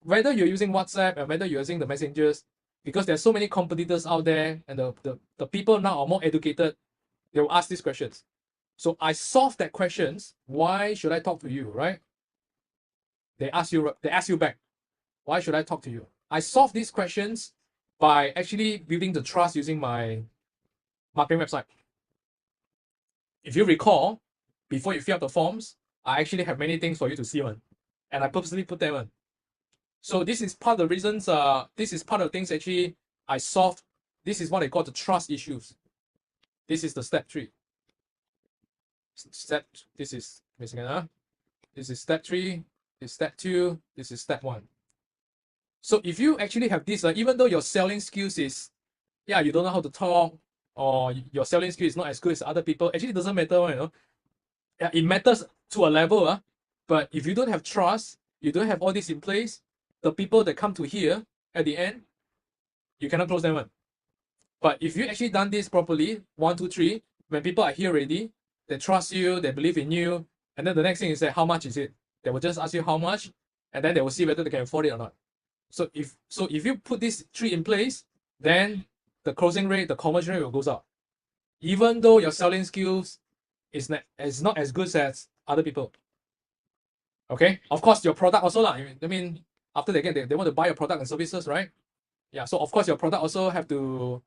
whether you're using WhatsApp and whether you're using the messengers, because there's so many competitors out there and the people now are more educated, they will ask these questions. So I solve that questions. Why should I talk to you, right? They ask you back. Why should I talk to you? I solve these questions by actually building the trust using my marketing website. If you recall, before you fill out the forms, I actually have many things for you to see one, and I purposely put them on. So this is part of the reasons. This is part of the things actually I solved. This is what I call the trust issues. This is the step 3. This is This is step 3. This is step 2. This is step 1. So if you actually have this, even though your selling skills is, you don't know how to talk, or your selling skill is not as good as other people, actually it doesn't matter, Yeah, it matters to a level, but if you don't have trust, you don't have all this in place, the people that come to here at the end, you cannot close them on. But if you actually done this properly, 1, 2, 3, when people are here already, they trust you, they believe in you, and then the next thing is that how much is it? They will just ask you how much, and then they will see whether they can afford it or not. So if you put these 3 in place, then the closing rate, the conversion rate will goes up. Even though your selling skills is not as good as other people. Okay, of course your product also lah. I mean, after they want to buy your product and services, right? Yeah, so of course your product also have to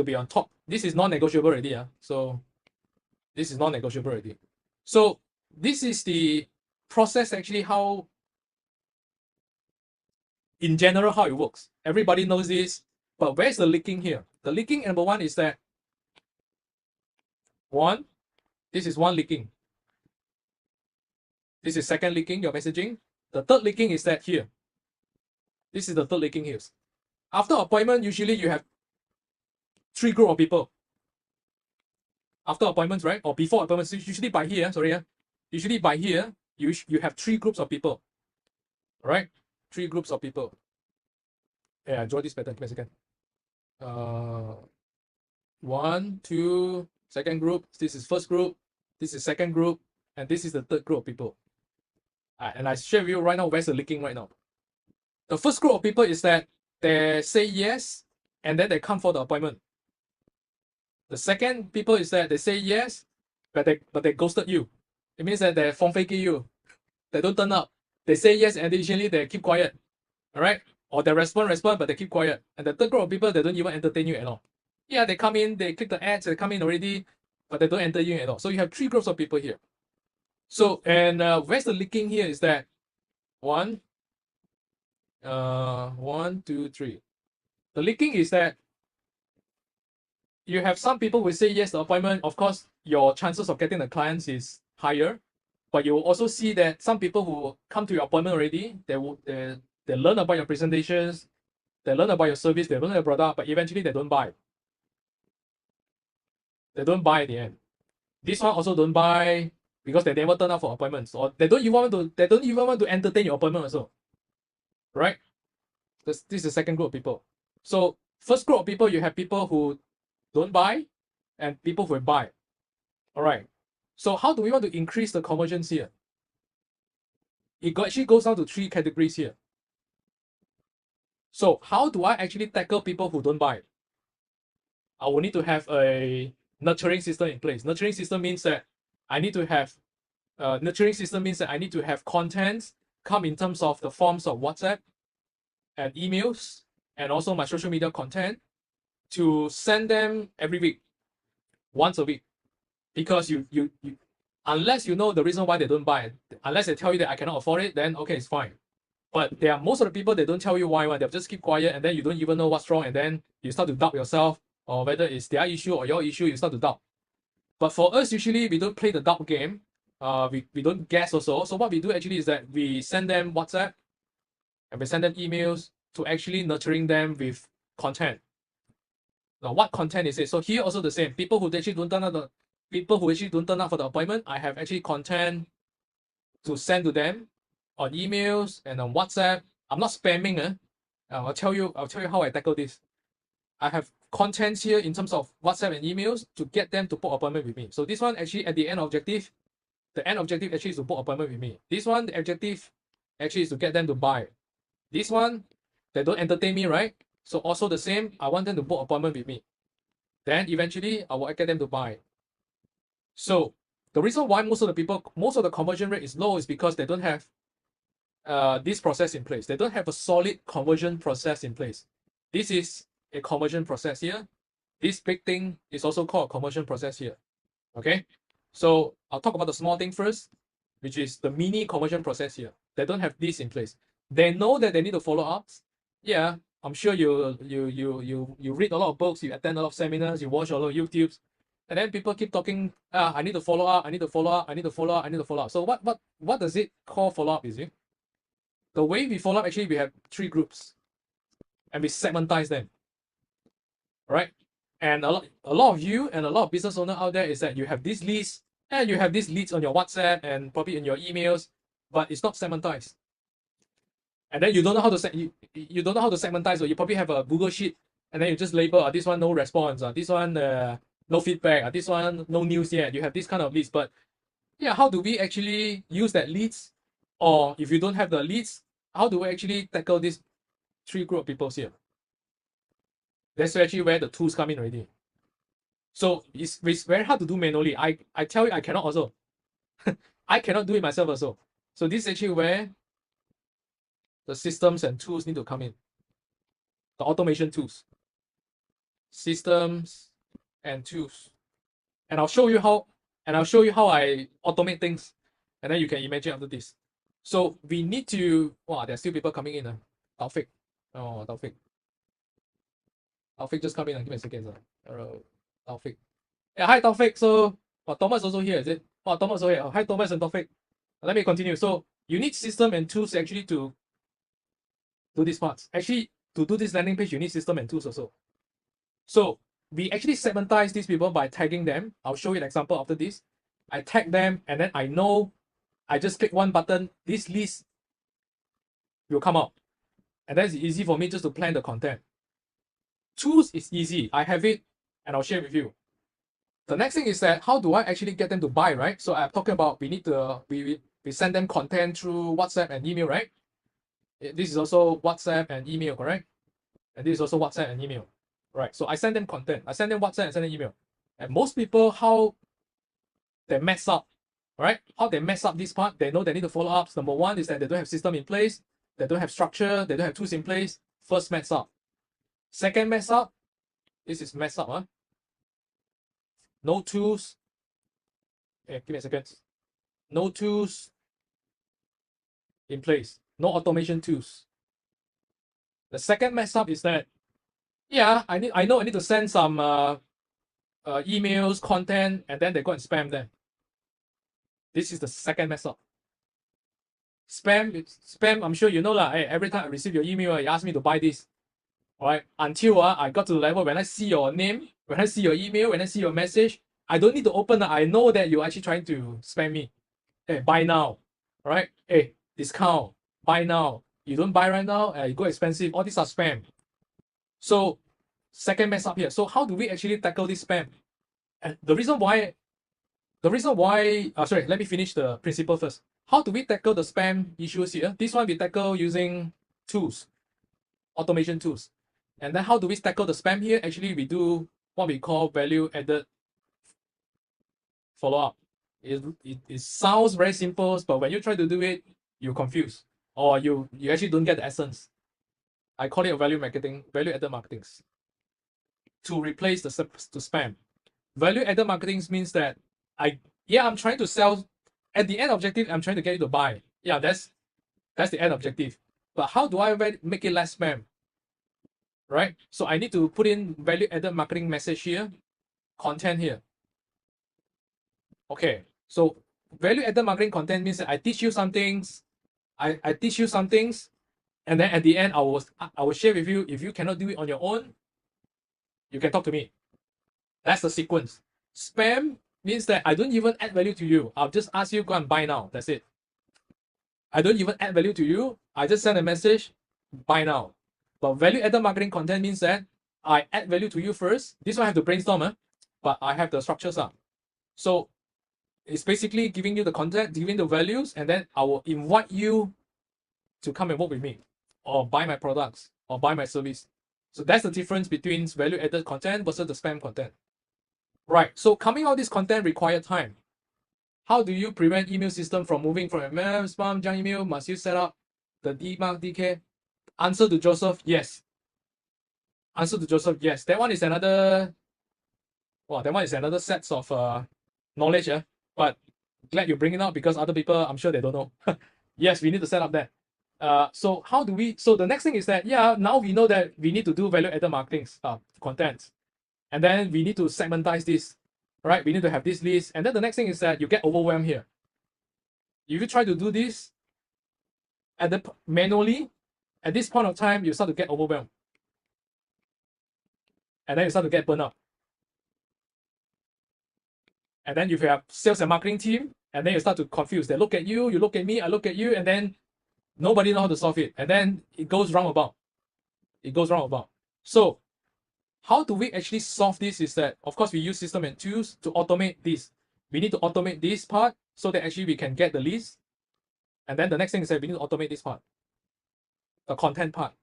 be on top. This is non-negotiable already. So this is non-negotiable already. So this is the process actually, how in general how it works. Everybody knows this, but where's the leaking here? The leaking number 1 is that this is one leaking. This is second leaking, your messaging. The third leaking is that here. This is the third leaking here. After appointment, usually you have 3 group of people. After appointments, right? Or before appointments, usually by here, usually by here, you have 3 groups of people. Right? 3 groups of people. Yeah, I draw this better. Give me a second. 1, 2, second group. This is first group. This is second group. And this is the third group of people. And I share with you right now where's the leaking right now. The first group of people is that they say yes, and then they come for the appointment. The second people is that they say yes, but they ghosted you. It means that they phone faking you. They don't turn up. They say yes, and additionally they keep quiet. All right? Or they respond, but they keep quiet. And the third group of people, they don't even entertain you at all. Yeah, they come in, they click the ads, they come in already, but they don't enter you at all. So you have 3 groups of people here. So, and where's the leaking here is that 1, 2, 3. The leaking is that you have some people who say yes to the appointment. Of course, your chances of getting the clients is higher, but you will also see that some people who come to your appointment already, they learn about your presentations, they learn about your service, they learn your product, but eventually they don't buy. They don't buy at the end. This one also don't buy because they never turn up for appointments, or they don't even want to entertain your appointment also. Right? This is the second group of people. So first group of people, you have people who don't buy and people who buy. All right. So how do we want to increase the conversions here? It actually goes down to 3 categories here. So how do I actually tackle people who don't buy? I will need to have a nurturing system in place. Nurturing system means that I need to have content come in terms of the forms of WhatsApp and emails, and also my social media content. to send them every week, once a week, because you unless you know the reason why they don't buy, unless they tell you that I cannot afford it, then okay, it's fine. But there are most of the people, they don't tell you why, they'll just keep quiet, and then you don't even know what's wrong, and then you start to doubt yourself, or whether it's their issue or your issue, you start to doubt. But for us, usually we don't play the doubt game. We don't guess also. So what we do actually is that we send them WhatsApp and we send them emails to actually nurturing them with content. Now, what content is it? So here also the same. People who actually don't turn up for the appointment, I have actually content to send to them on emails and on WhatsApp. I'm not spamming. I'll tell you how I tackle this. I have contents here in terms of WhatsApp and emails to get them to book appointment with me. So this one actually at the end objective, the end objective actually is to book appointment with me. This one, the objective actually is to get them to buy. This one, they don't entertain me, right? So also the same, I want them to book appointment with me. Then eventually I will get them to buy. So the reason why most of the conversion rate is low is because they don't have this process in place. They don't have a solid conversion process in place. This is a conversion process here. This big thing is also called a conversion process here. Okay, so I'll talk about the small thing first, which is the mini conversion process here. They don't have this in place. They know that they need to follow ups. Yeah, I'm sure you read a lot of books, you attend a lot of seminars, you watch a lot of YouTubes, and then people keep talking. I need to follow up. I need to follow up. I need to follow up. I need to follow up. So what does it call follow up? Is it the way we follow up? Actually, we have 3 groups, and we segmentize them. Right? And a lot of you and a lot of business owners out there is that you have these leads and you have these leads on your WhatsApp and probably in your emails, but it's not segmentized. And then you don't know how to you don't know how to segmentize, or you probably have a Google sheet and then you just label this one no response, this one no feedback, this one no news yet. You have this kind of leads, but yeah, how do we actually use that leads? Or if you don't have the leads, how do we actually tackle this 3 group of people here? That's actually where the tools come in already. So it's very hard to do manually. I tell you, I cannot also. I cannot do it myself also. So this is actually where the systems and tools need to come in. The automation tools. Systems and tools. And I'll show you how I automate things. And then you can imagine after this. So we need to, there's still people coming in. Taufik. Oh, Taufik. Taufik just come in. Give me a second. Taufik. Yeah, hi Taufik. So, Thomas also here, is it? Thomas also here. Hi Thomas and Taufik. Let me continue. So, you need system and tools actually to do these parts. Actually, to do this landing page, you need system and tools also. So, we actually segmentize these people by tagging them. I'll show you an example after this. I tag them, and then I know I just click one button, this list will come out. And that's easy for me just to plan the content. Tools is easy. I have it and I'll share with you. The next thing is that how do I actually get them to buy, right? So I'm talking about we send them content through WhatsApp and email, right? This is also WhatsApp and email, correct? And this is also WhatsApp and email, right? So I send them content. I send them WhatsApp and send them email. And most people, how they mess up, right? How they mess up this part, they know they need to follow ups. Number one is that they don't have system in place. They don't have structure. They don't have tools in place. First mess up. Second mess up, this is mess up. No tools. Give me a second. No tools in place. No automation tools. The second mess up is that, I know I need to send some emails, content, and then they go and spam them. This is the second mess up. Spam, I'm sure you know lah. Hey, every time I receive your email, you ask me to buy this. All right, until I got to the level when I see your name, when I see your email, when I see your message, I don't need to open it. I know that you're actually trying to spam me. Hey, buy now. All right, hey, discount, buy now. You don't buy right now, you go expensive. All these are spam. So, second mess up here. So how do we actually tackle this spam? And the reason why, sorry, let me finish the principle first. How do we tackle the spam issues here? This one we tackle using tools, automation tools. And then how do we tackle the spam here? Actually, we do what we call value added follow-up. It sounds very simple, but when you try to do it, you're confused, or you actually don't get the essence. I call it value added marketing. to replace the spam. Value added marketing means that I'm trying to sell. At the end objective, I'm trying to get you to buy. Yeah, that's the end objective. But how do I make it less spam? Right? So I need to put in value added marketing message here, content here. Okay, so value added marketing content means that I teach you some things, I teach you some things, and then at the end I will share with you. If you cannot do it on your own, you can talk to me. That's the sequence. Spam means that I don't even add value to you. I'll just ask you go and buy now. That's it. I don't even add value to you. I just send a message, buy now. But value added marketing content means that I add value to you first. This one I have to brainstorm, but I have the structures up. So it's basically giving you the content, giving the values, and then I will invite you to come and work with me or buy my products or buy my service. So that's the difference between value added content versus the spam content. Right. So coming out this content require time. How do you prevent email system from moving from spam, junk email? Must you set up the DMARC, DK? Answer to Joseph, yes. Answer to Joseph, yes. That one is another set of knowledge, but glad you bring it up because other people, I'm sure they don't know. Yes, we need to set up that. So the next thing is that, now we know that we need to do value added marketing content. And then we need to segmentize this, right? We need to have this list. And then the next thing is that you get overwhelmed here. If you try to do this manually, at this point of time, you start to get overwhelmed. And then you start to get burned out. And then if you have sales and marketing team, and then you start to confuse. They look at you, you look at me, I look at you, and then nobody knows how to solve it. And then it goes roundabout. So how do we actually solve this is that, of course, we use system and tools to automate this. We need to automate this part so that actually we can get the list. And then the next thing is that we need to automate this part, the content part,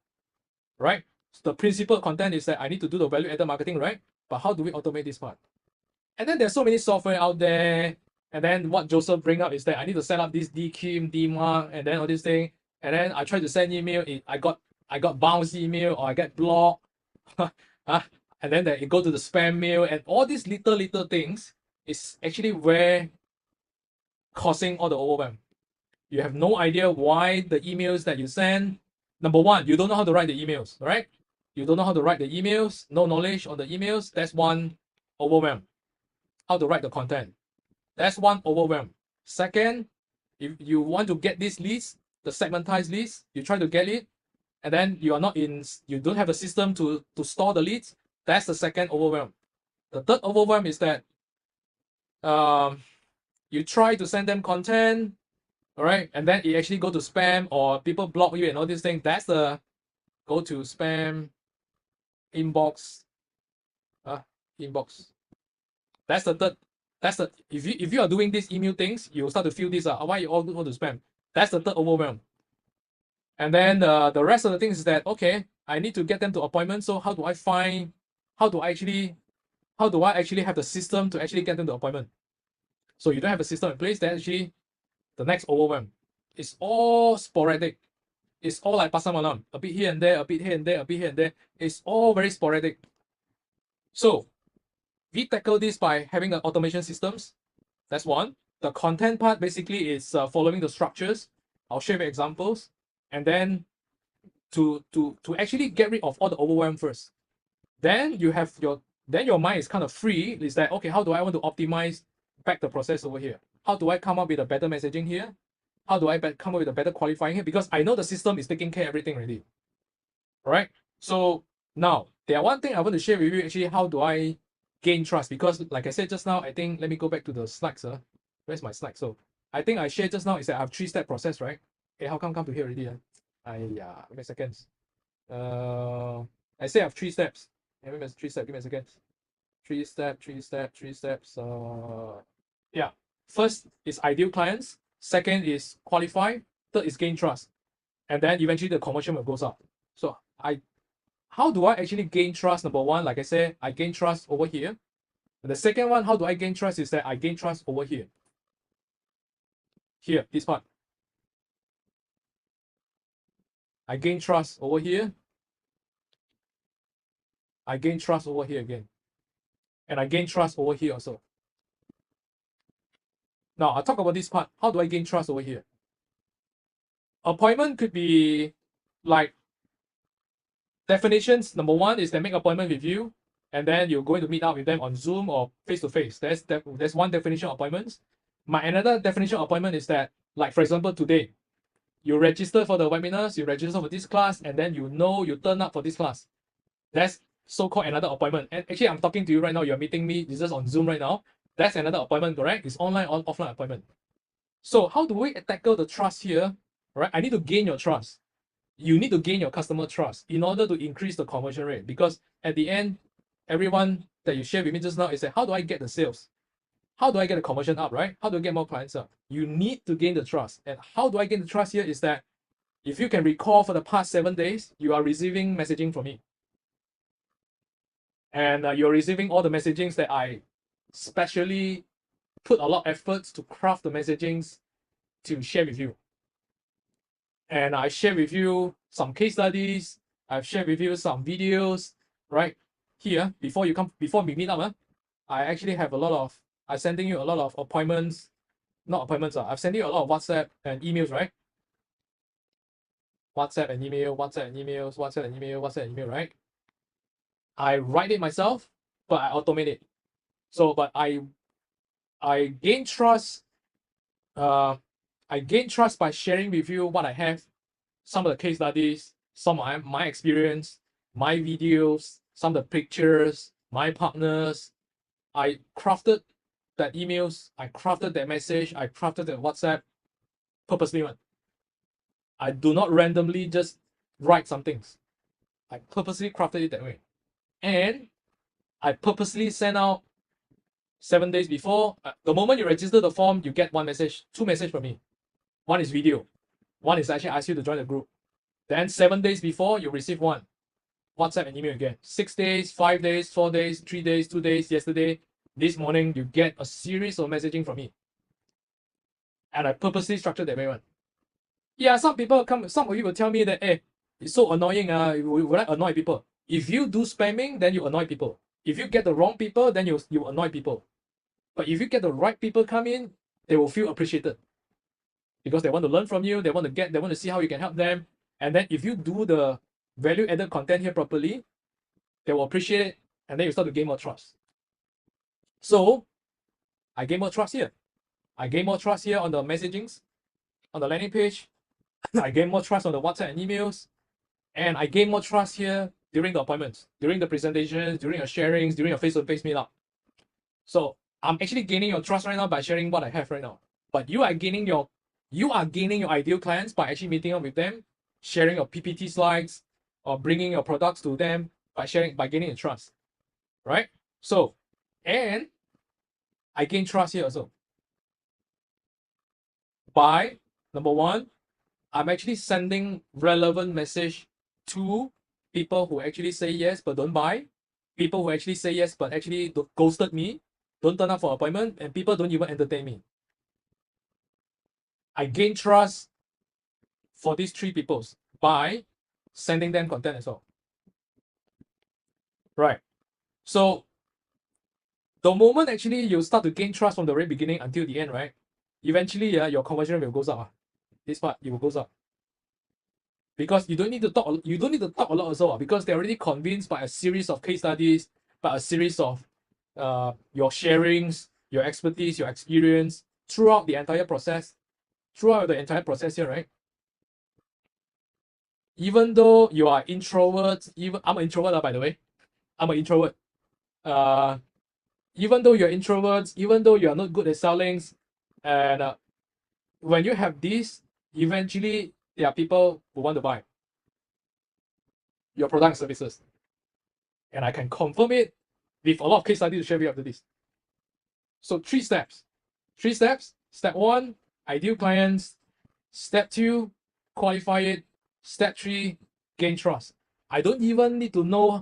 right? So the principal content is that I need to do the value added marketing, right? But how do we automate this part? And then there's so many software out there. And then what Joseph bring up is that I need to set up this DKIM, DMARC, and then all this thing. And then I try to send email. I got bounce email or I get blocked. And then it go to the spam mail, and all these little things is actually where causing all the overwhelm. You have no idea why the emails that you send. Number one, you don't know how to write the emails, right? You don't know how to write the emails, no knowledge on the emails. That's one overwhelm. How to write the content. That's one overwhelm. Second, if you want to get this list, the segmentized list, you try to get it, and then you don't have a system to store the leads. That's the second overwhelm. The third overwhelm is that you try to send them content, all right, and then it actually go to spam or people block you and all these things. That's the go to spam inbox. Inbox. That's the third. That's the if you are doing these email things, you start to feel this why you all go to spam. That's the third overwhelm. And then the rest of the things is that, okay, I need to get them to appointments. So how do I actually have the system to actually get them to appointment? So you don't have a system in place. Then actually the next overwhelm. It's all sporadic. It's all like pasar malam, a bit here and there, a bit here and there, a bit here and there. It's all very sporadic. So we tackle this by having automation systems. That's one. The content part basically is following the structures. I'll share you examples. And then to actually get rid of all the overwhelm first. Then you have your mind is kind of free. Is that, okay, how do I want to optimize back the process over here? How do I come up with a better messaging here? How do I come up with a better qualifying here? Because I know the system is taking care of everything already. All right. So now one thing I want to share with you actually, how do I gain trust? Because like I said just now, I think, let me go back to the slides. Where's my slide? So I think I shared just now is that I have 3-step process, right? Okay, how come to here already? Give me a second. I say I have 3 steps. Give me 3 steps. Give me a second. 3 steps. Yeah. First is ideal clients. Second is qualify. Third is gain trust. And then eventually the conversion will goes up. So how do I actually gain trust? Number one, like I said, I gain trust over here. And the second one, how do I gain trust is that I gain trust over here. Here, this part. I gain trust over here. I gain trust over here again. And I gain trust over here also. Now, I'll talk about this part. How do I gain trust over here? Appointment could be like definitions. Number one is they make appointment with you, and then you're going to meet up with them on Zoom or face-to-face. That's one definition of appointments. My another definition of appointment is that, like for example, today, you register for the webinars, you register for this class, and then you turn up for this class. That's so-called another appointment. And actually, I'm talking to you right now. You're meeting me. This is on Zoom right now. That's another appointment, correct? It's online or offline appointment. So how do we tackle the trust here? Right? I need to gain your trust. You need to gain your customer trust in order to increase the conversion rate. Because at the end, everyone that you share with me just now is that how do I get the sales? How do I get the conversion up, right? How do I get more clients up? You need to gain the trust. And how do I gain the trust here is that if you can recall for the past 7 days, you are receiving messaging from me. And you're receiving all the messagings that I specially put a lot of efforts to craft the messagings to share with you. And I share with you some case studies. I've shared with you some videos, right? Here, before we meet up, I actually have I'm sending you a lot of appointments, not appointments, I'm sending you a lot of WhatsApp and emails, right? WhatsApp and email, WhatsApp and emails, WhatsApp and email, WhatsApp and email, right? I write it myself, but I automate it. So, but I gain trust. I gain trust by sharing with you what I have, some of the case studies, some of my experience, my videos, some of the pictures, my partners. I crafted that emails, I crafted that message, I crafted that WhatsApp purposely. I do not randomly just write some things. I purposely crafted it that way. And I purposely send out 7 days before. The moment you register the form, you get two messages from me. One is video. One is actually ask you to join the group. Then 7 days before, you receive one. WhatsApp and email again. 6 days, 5 days, 4 days, 3 days, 2 days, yesterday, this morning, you get a series of messaging from me. And I purposely structured that way one. Yeah, some of you will tell me that, hey, it's so annoying, will I annoy people? If you do spamming, then you annoy people. If you get the wrong people, then you annoy people. But if you get the right people come in, they will feel appreciated. Because they want to learn from you, they want to see how you can help them. And then if you do the value-added content here properly, they will appreciate it, and then you start to gain more trust. So, I gain more trust here. I gain more trust here on the messagings, on the landing page. I gain more trust on the WhatsApp and emails. And I gain more trust here during the appointments, during the presentations, during your sharings, during your face-to-face meetup. So, I'm actually gaining your trust right now by sharing what I have right now. But you are gaining your ideal clients by actually meeting up with them, sharing your PPT slides, or bringing your products to them by gaining the trust, right? So, and I gain trust here also by, number one, I'm actually sending relevant message to people who actually say yes but don't buy, people who actually say yes but actually ghosted me, don't turn up for appointment, and people don't even entertain me. I gain trust for these three people by sending them content as well. Right. So the moment actually you start to gain trust from the very beginning until the end, right? Eventually, your conversion rate will go up. This part, it will go up. Because you don't need to talk a lot also, because they're already convinced by a series of case studies, by a series of your sharings, your expertise, your experience throughout the entire process here, right? Even though you are introverts, I'm an introvert, by the way. I'm an introvert. Even though you're introverts, even though you are not good at selling, and when you have this, eventually there are people who want to buy your product and services. And I can confirm it with a lot of case studies to share with you after this. So 3 steps. 3 steps. Step 1, ideal clients. Step 2, qualify it. Step 3, gain trust. I don't even need to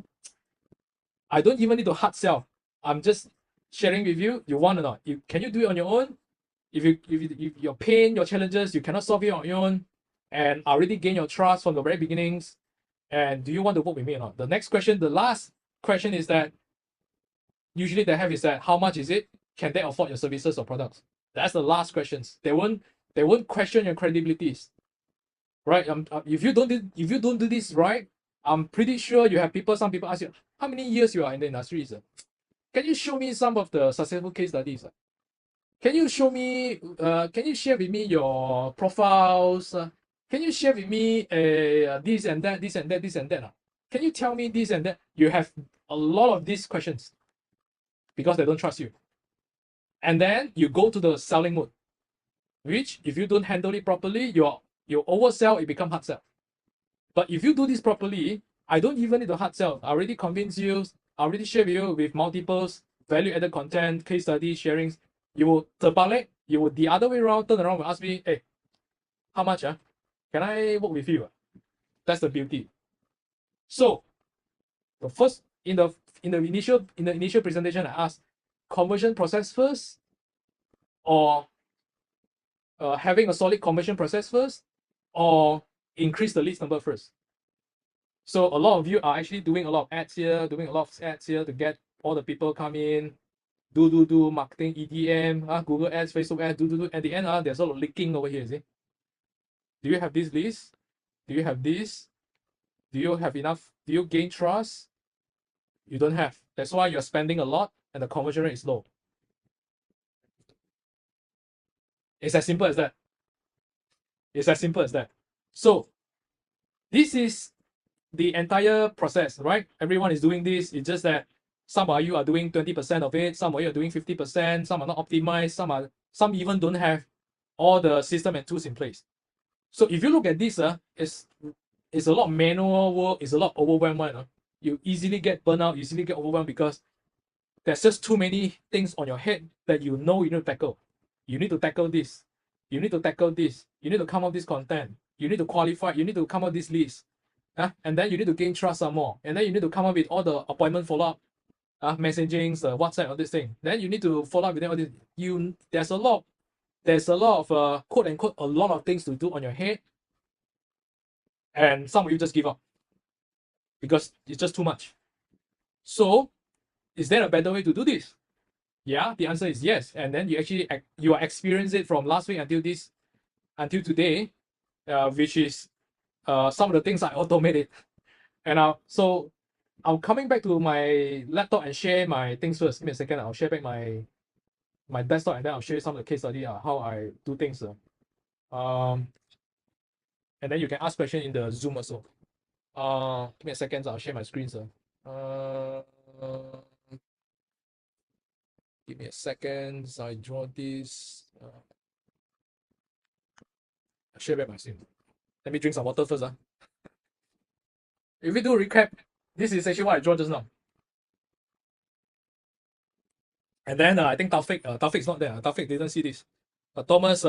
hard sell. I'm just sharing with you. You want or not? Can you do it on your own? If your pain, your challenges, you cannot solve it on your own, and I already gain your trust from the very beginnings, and do you want to work with me or not? The next question, the last question is that usually they have is that how much is it? Can they afford your services or products? That's the last questions. They won't question your credibilities, right? If you don't do this right, I'm pretty sure you have people. Some people ask you how many years you are in the industry. Can you show me some of the successful case studies? Can you show me? Can you share with me your profiles? Can you share with me this and that, this and that, this and that? Can you tell me this and that? You have a lot of these questions because they don't trust you. And then you go to the selling mode, which if you don't handle it properly, you oversell, it become hard sell. But if you do this properly, I don't even need to hard sell. I already convince you, I already share with you with multiples, value-added content, case study, sharings. You will terbalik, you will the other way around, turn around and ask me, hey, how much? Can I work with you? That's the beauty. So the first in the initial presentation, I asked conversion process first, or having a solid conversion process first, or increase the leads number first. So a lot of you are actually doing a lot of ads here, to get all the people come in, do marketing, EDM, Google ads, Facebook ads, do. At the end, there's a lot of leaking over here, see? Do you have this list? Do you have this? Do you have enough? Do you gain trust? You don't have. That's why you're spending a lot and the conversion rate is low. It's as simple as that. It's as simple as that. So this is the entire process, right? Everyone is doing this. It's just that some of you are doing 20% of it, some of you are doing 50%, some are not optimized, some even don't have all the system and tools in place. So if you look at this, it's a lot of manual work, it's a lot of overwhelmed. You easily get burnout, you easily get overwhelmed because there's just too many things on your head that you know you need to tackle. You need to tackle this. You need to tackle this. You need to come up with this content. You need to qualify. You need to come up with this list. And then you need to gain trust some more. And then you need to come up with all the appointment follow-up, messaging, WhatsApp, all this thing. Then you need to follow up with them. All this. There's a lot of quote unquote a lot of things to do on your head. And some of you just give up because it's just too much. So, is there a better way to do this? Yeah, the answer is yes. And then you are experiencing it from last week until today, which is some of the things I automated. And so I'm coming back to my laptop and share my things first. Give me a second. I'll share back my desktop and then I'll show you some of the case study how I do things. And then you can ask questions in the Zoom also. Give me a second. I'll share my screen, sir. Give me a second. So I draw this. I'll share back my screen. Let me drink some water first. If we do a recap, this is actually what I draw just now. And then I think Taufik's not there. Taufik didn't see this. Thomas,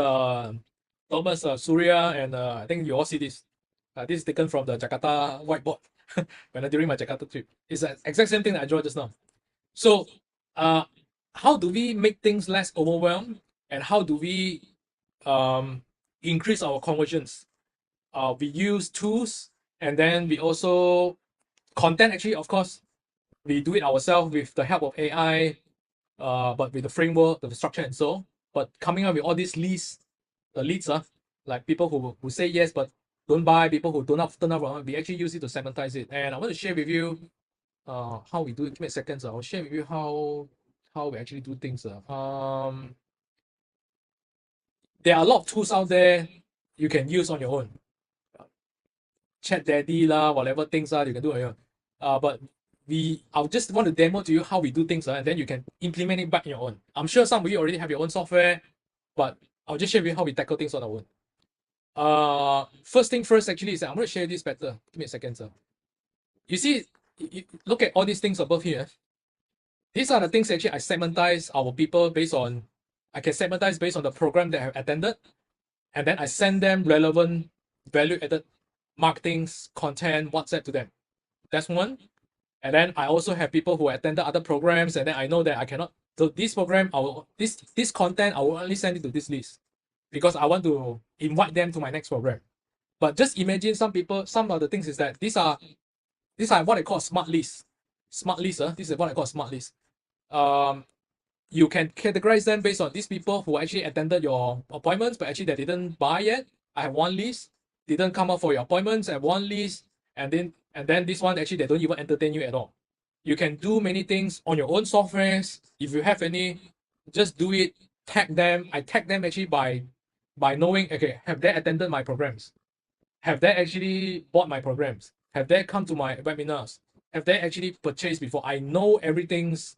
Surya, and I think you all see this. This is taken from the Jakarta whiteboard during my Jakarta trip. It's the exact same thing that I drew just now. So, how do we make things less overwhelmed, and how do we increase our conversions? We use tools, and then we also content. Actually, of course, we do it ourselves with the help of AI, but with the framework, the structure, and so. But coming up with all these leads, the leads like people who say yes but don't buy, people who don't turn up, we actually use it to segmentize it. And I want to share with you how we do it. Give me a second. I'll share with you how we actually do things. There are a lot of tools out there you can use on your own. Chat Daddy whatever things you can do on your own. But I'll just want to demo to you how we do things, and then you can implement it back on your own. I'm sure some of you already have your own software, but I'll just share with you how we tackle things on our own. First thing first, actually, is I'm going to share this better. Give me a second, sir. You see, look at all these things above here. These are the things actually I segmentize our people based on. I can segmentize based on the program that I have attended, and then I send them relevant, value-added marketing content, WhatsApp to them. That's one. And then I also have people who attended other programs, and then I know that I cannot. So this program, this content, I will only send it to this list because I want to invite them to my next program. But just imagine some of the things is that these are what I call smart lists. smart list. This is what I call smart list. You can categorize them based on these people who actually attended your appointments, but actually they didn't buy yet. I have one list. Didn't come up for your appointments. I have one list, and then this one actually they don't even entertain you at all. You can do many things on your own softwares. If you have any, just do it. Tag them. I tag them actually by knowing, okay, have they attended my programs? Have they actually bought my programs? Have they come to my webinars? Have they actually purchased before? I know everything's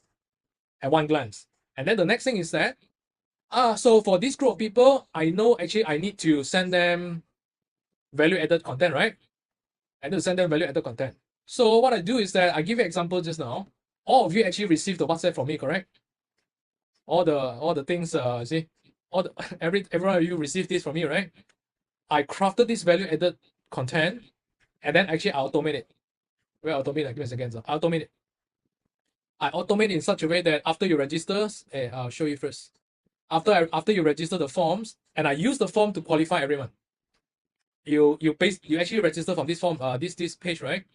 at one glance. And then the next thing is that, so for this group of people, I know actually I need to send them value-added content, right? I need to send them value-added content. So what I do is that I give you an example just now. All of you actually received the WhatsApp from me, correct? All the things, see, everyone of you received this from me, right? I crafted this value-added content, and then actually I automate it. Where automate? Give me a second. I automate it. I automate in such a way that after you register, I'll show you first. After you register the forms, and I use the form to qualify everyone. You actually register from this form, this page, right?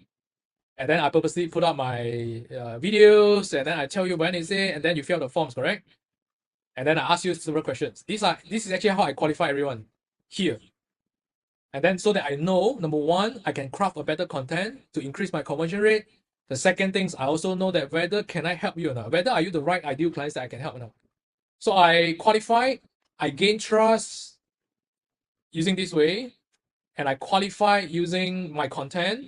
And then I purposely put up my videos, and then I tell you when is it, and then you fill out the forms, correct? And then I ask you several questions. This is actually how I qualify everyone here. And then so that I know, number one, I can craft a better content to increase my conversion rate. The second thing is I also know that whether can I help you or not, whether are you the right ideal clients that I can help or not. So I qualify, I gain trust using this way, and I qualify using my content,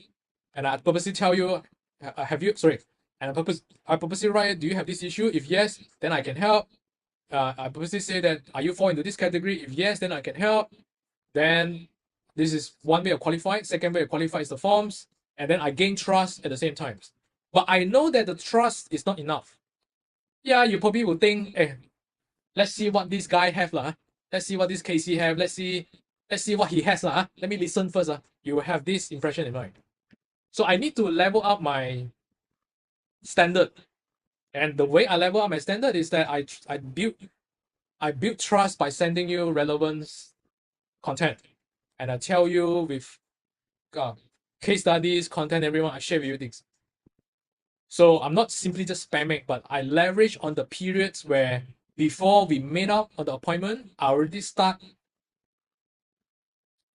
and I purposely tell you, and I purposely write, do you have this issue? If yes, then I can help. I purposely say that, are you fall into this category? If yes, then I can help. Then this is one way of qualifying. Second way of qualify is the forms, and then I gain trust at the same time. But I know that the trust is not enough. Yeah, you probably will think, let's see what this guy have lah. Let's see what this Casey have. Let's see what he has lah. Let me listen first. You will have this impression in mind. So I need to level up my standard, and the way I level up my standard is that I build trust by sending you relevant content, and I tell you with case studies, content, everyone, I share with you things. So I'm not simply just spamming, but I leverage on the periods where before we made up on the appointment, I already start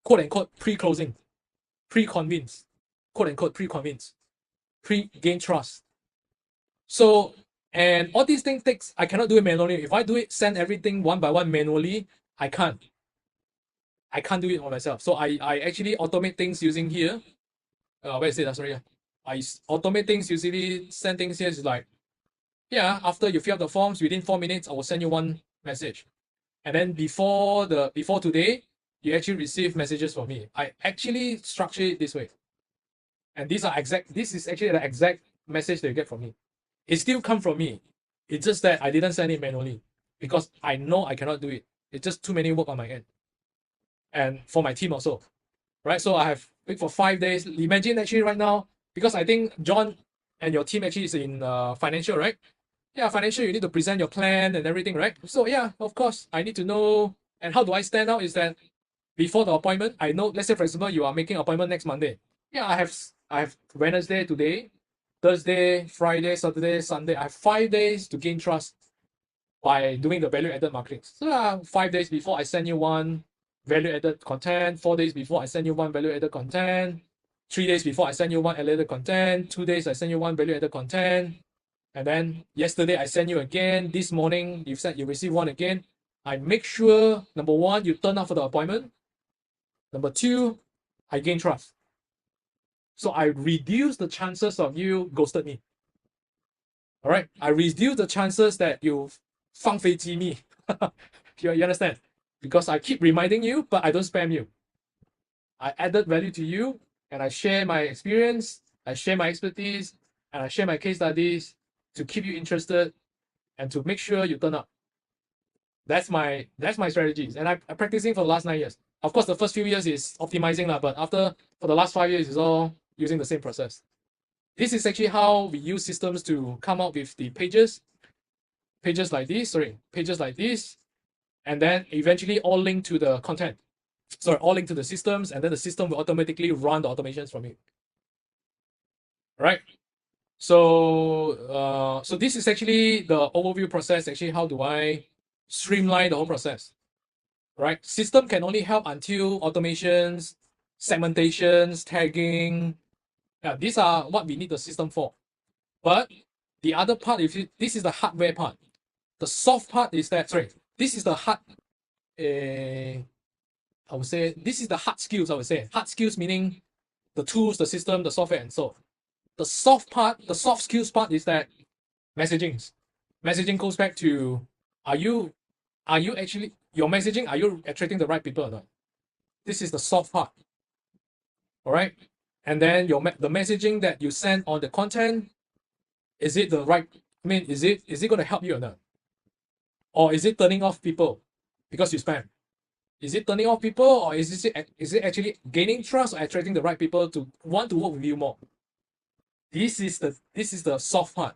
quote unquote pre-closing, pre-convince, quote unquote pre-convince, pre-gain trust. So, and all these things I cannot do it manually. If I do it, send everything one by one manually, I can't do it on myself. So I actually automate things using here. Where is it? Sorry. I automate things usually send things here is like, yeah, after you fill out the forms, within 4 minutes, I will send you one message. And then before today, you actually receive messages from me. I actually structure it this way. And this is actually the exact message that you get from me. It still comes from me. It's just that I didn't send it manually because I know I cannot do it. It's just too many work on my end. And for my team also. Right? So I have wait for 5 days. Imagine actually right now, because I think John and your team actually is in financial, right? Yeah, financial, you need to present your plan and everything, right? So yeah, of course, I need to know. And how do I stand out is that before the appointment, I know, let's say for example, you are making an appointment next Monday. Yeah, I have Wednesday today, Thursday, Friday, Saturday, Sunday. I have 5 days to gain trust by doing the value-added marketing. So 5 days before I send you one value-added content, 4 days before I send you one value-added content, 3 days before I send you one value-added content, 2 days I send you one value-added content, and then yesterday I send you again, this morning you said you receive one again. I make sure, number one, you turn up for the appointment. Number two, I gain trust. So I reduce the chances of you ghosted me. All right, I reduce the chances that you 放飞机 me. You understand? Because I keep reminding you, but I don't spam you. I added value to you, and I share my experience, I share my expertise, and I share my case studies to keep you interested and to make sure you turn up. That's my strategies, and I'm practicing for the last 9 years. Of course, the first few years is optimizing, but for the last 5 years, it's all using the same process. This is actually how we use systems to come up with the pages like this, and then eventually all link to the content. Sorry, all link to the systems, and then the system will automatically run the automations from it. Right? So this is actually the overview process. Actually, how do I streamline the whole process? Right? System can only help until automations, segmentations, tagging. Yeah, these are what we need the system for. But the other part, this is the hardware part. The soft part is that, sorry, this is the hard, I would say, this is the hard skills, I would say. Hard skills meaning the tools, the system, the software, and so. The soft part, the soft skills part is that messaging. Messaging goes back to, are you actually, your messaging, are you attracting the right people or not? This is the soft part. All right. And then the messaging that you send on the content, is it the right, I mean, is it going to help you or not? Or is it turning off people because you spam? Is it turning off people, or is it actually gaining trust or attracting the right people to want to work with you more? This is the soft part.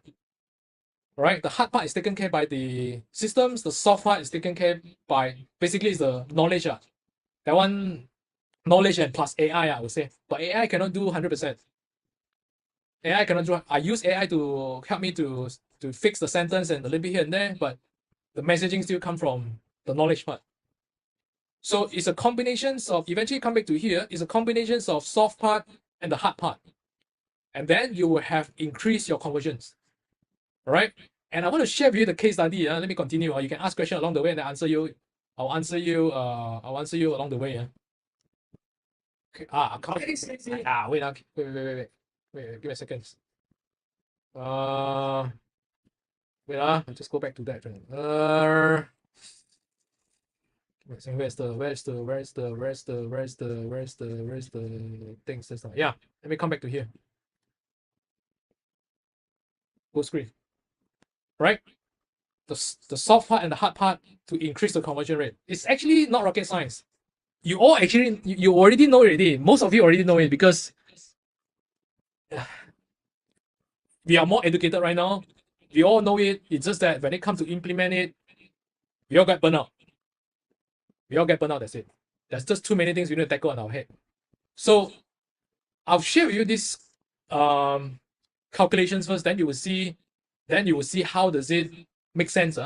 Right? The hard part is taken care by the systems. The soft part is taken care by basically is the knowledge. That one, knowledge and plus AI, I would say. But AI cannot do 100%. AI cannot do. I use AI to help me to fix the sentence and a little bit here and there, but the messaging still come from the knowledge part. So it's a combination of, eventually come back to here, it's a combination of soft part and the hard part. And then you will have increased your conversions. All right. And I want to share with you the case study. Let me continue. You can ask questions along the way and I'll answer you. I'll answer you along the way. Okay. Wait, give me a second. I'll just go back to that. Where's the things? Yeah, let me come back to here. Full screen. Right? The soft part and the hard part to increase the conversion rate. It's actually not rocket science. You already know already. Most of you already know it because we are more educated right now. We all know it. It's just that when it comes to implement it, we all get burnt out. That's it. There's just too many things we need to tackle on our head. So I'll share with you this calculations first, then you will see how does it make sense.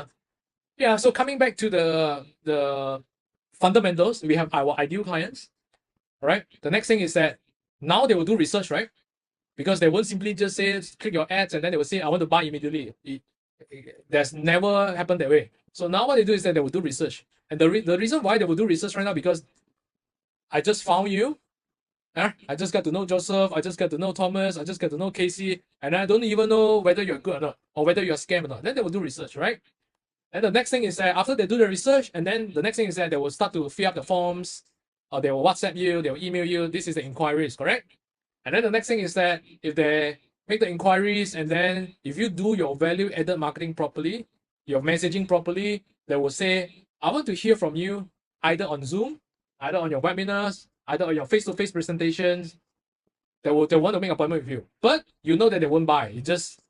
Yeah, so coming back to the fundamentals, we have our ideal clients. Right? The next thing is that now they will do research, right? Because they won't simply just say click your ads and then they will say I want to buy immediately. That's never happened that way. So now what they do is that they will do research. And the reason why they will do research right now, because I just found you. I just got to know Joseph. I just got to know Thomas. I just got to know Casey. And I don't even know whether you're good or not, or whether you're scam or not. Then they will do research, right? And the next thing is that after they do the research, and then the next thing is that they will start to fill up the forms, or they will WhatsApp you, they will email you. This is the inquiries, correct? And then the next thing is that if they make the inquiries, and then if you do your value-added marketing properly, your messaging properly, they will say, I want to hear from you either on Zoom, either on your webinars, either on your face-to-face presentations. They want to make an appointment with you. But you know that they won't buy. It's just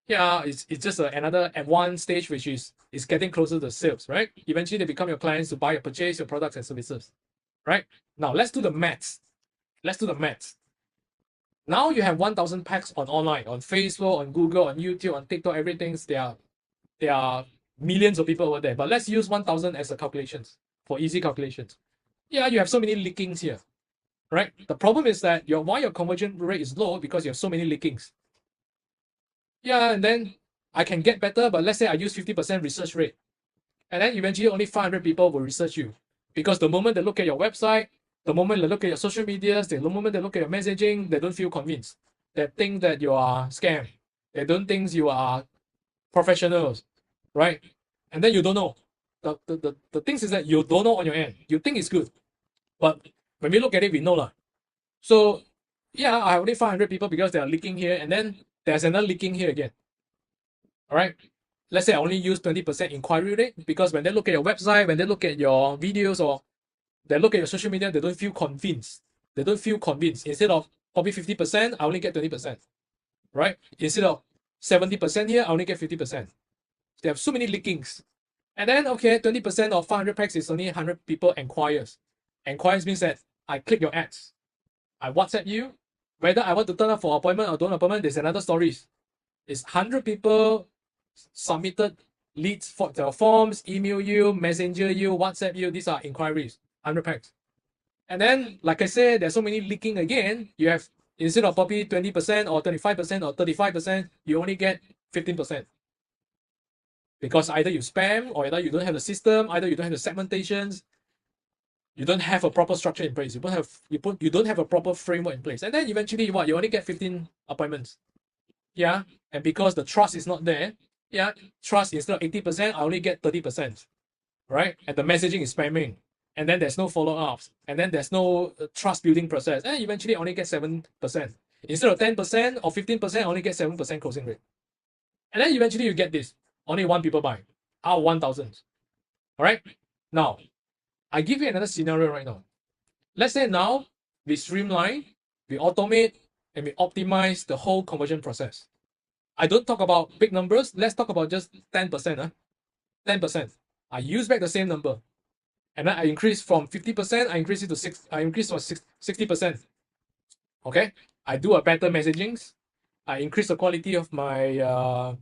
another advanced stage, which is getting closer to sales, right? Eventually, they become your clients to buy or purchase your products and services, right? Now, let's do the maths. Now you have 1,000 packs on online, on Facebook, on Google, on YouTube, on TikTok, everything. There are millions of people over there. But let's use 1,000 as a calculations for easy calculations. Yeah, you have so many leakings here, right? The problem is that why your conversion rate is low because you have so many leakings. Yeah, and then I can get better, but let's say I use 50% research rate. And then eventually only 500 people will research you. Because the moment they look at your website, the moment they look at your social medias, the moment they look at your messaging, they don't feel convinced. They think that you are scam. They don't think you are professionals, right? And then you don't know. The things is that you don't know on your end. You think it's good. But when we look at it, we know lah. So yeah, I have only 500 people because they are leaking here, and then there's another leaking here again. All right. Let's say I only use 20% inquiry rate because when they look at your website, when they look at your videos, or they look at your social media, they don't feel convinced. Instead of probably 50%, I only get 20%. Right? Instead of 70% here, I only get 50%. They have so many leakings. And then, okay, 20% of 500 packs is only 100 people inquires. Inquires means that I click your ads. I WhatsApp you. Whether I want to turn up for appointment or don't appointment, there's another stories. It's 100 people submitted leads for the forms, email you, messenger you, WhatsApp you. These are inquiries, 100 packs. And then, like I said, there's so many leaking again. You have, instead of probably 20% or 25% or 35%, you only get 15%. Because either you spam, or either you don't have the system, either you don't have the segmentations, you don't have a proper structure in place. You don't have a proper framework in place. And then eventually what? You only get 15 appointments. Yeah. And because the trust is not there, yeah, trust instead of 80%, I only get 30%. Right? And the messaging is spamming. And then there's no follow-ups. And then there's no trust building process. And eventually I only get 7%. Instead of 10% or 15%, I only get 7% closing rate. And then eventually you get this. Only 1 people buy out of 1,000. All right. Now, I give you another scenario right now. Let's say now we streamline, we automate, and we optimize the whole conversion process. I don't talk about big numbers. Let's talk about just 10%. 10%. I use back the same number. And then I increase from 50%, I increase it to 60%. Okay. I do a better messagings. I increase the quality of my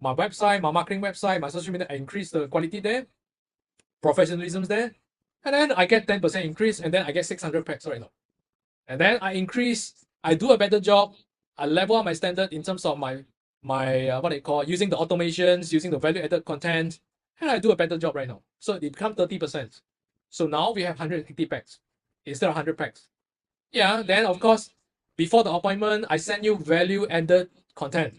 my website, my marketing website, my social media. I increase the quality there, professionalism there, and then I get 10% increase, and then I get 600 packs right now. And then I do a better job. I level up my standard in terms of my what they call using the automations, using the value added content, and I do a better job right now. So it becomes 30%. So now we have 180 packs instead of 100 packs. Yeah, then of course, before the appointment, I send you value added content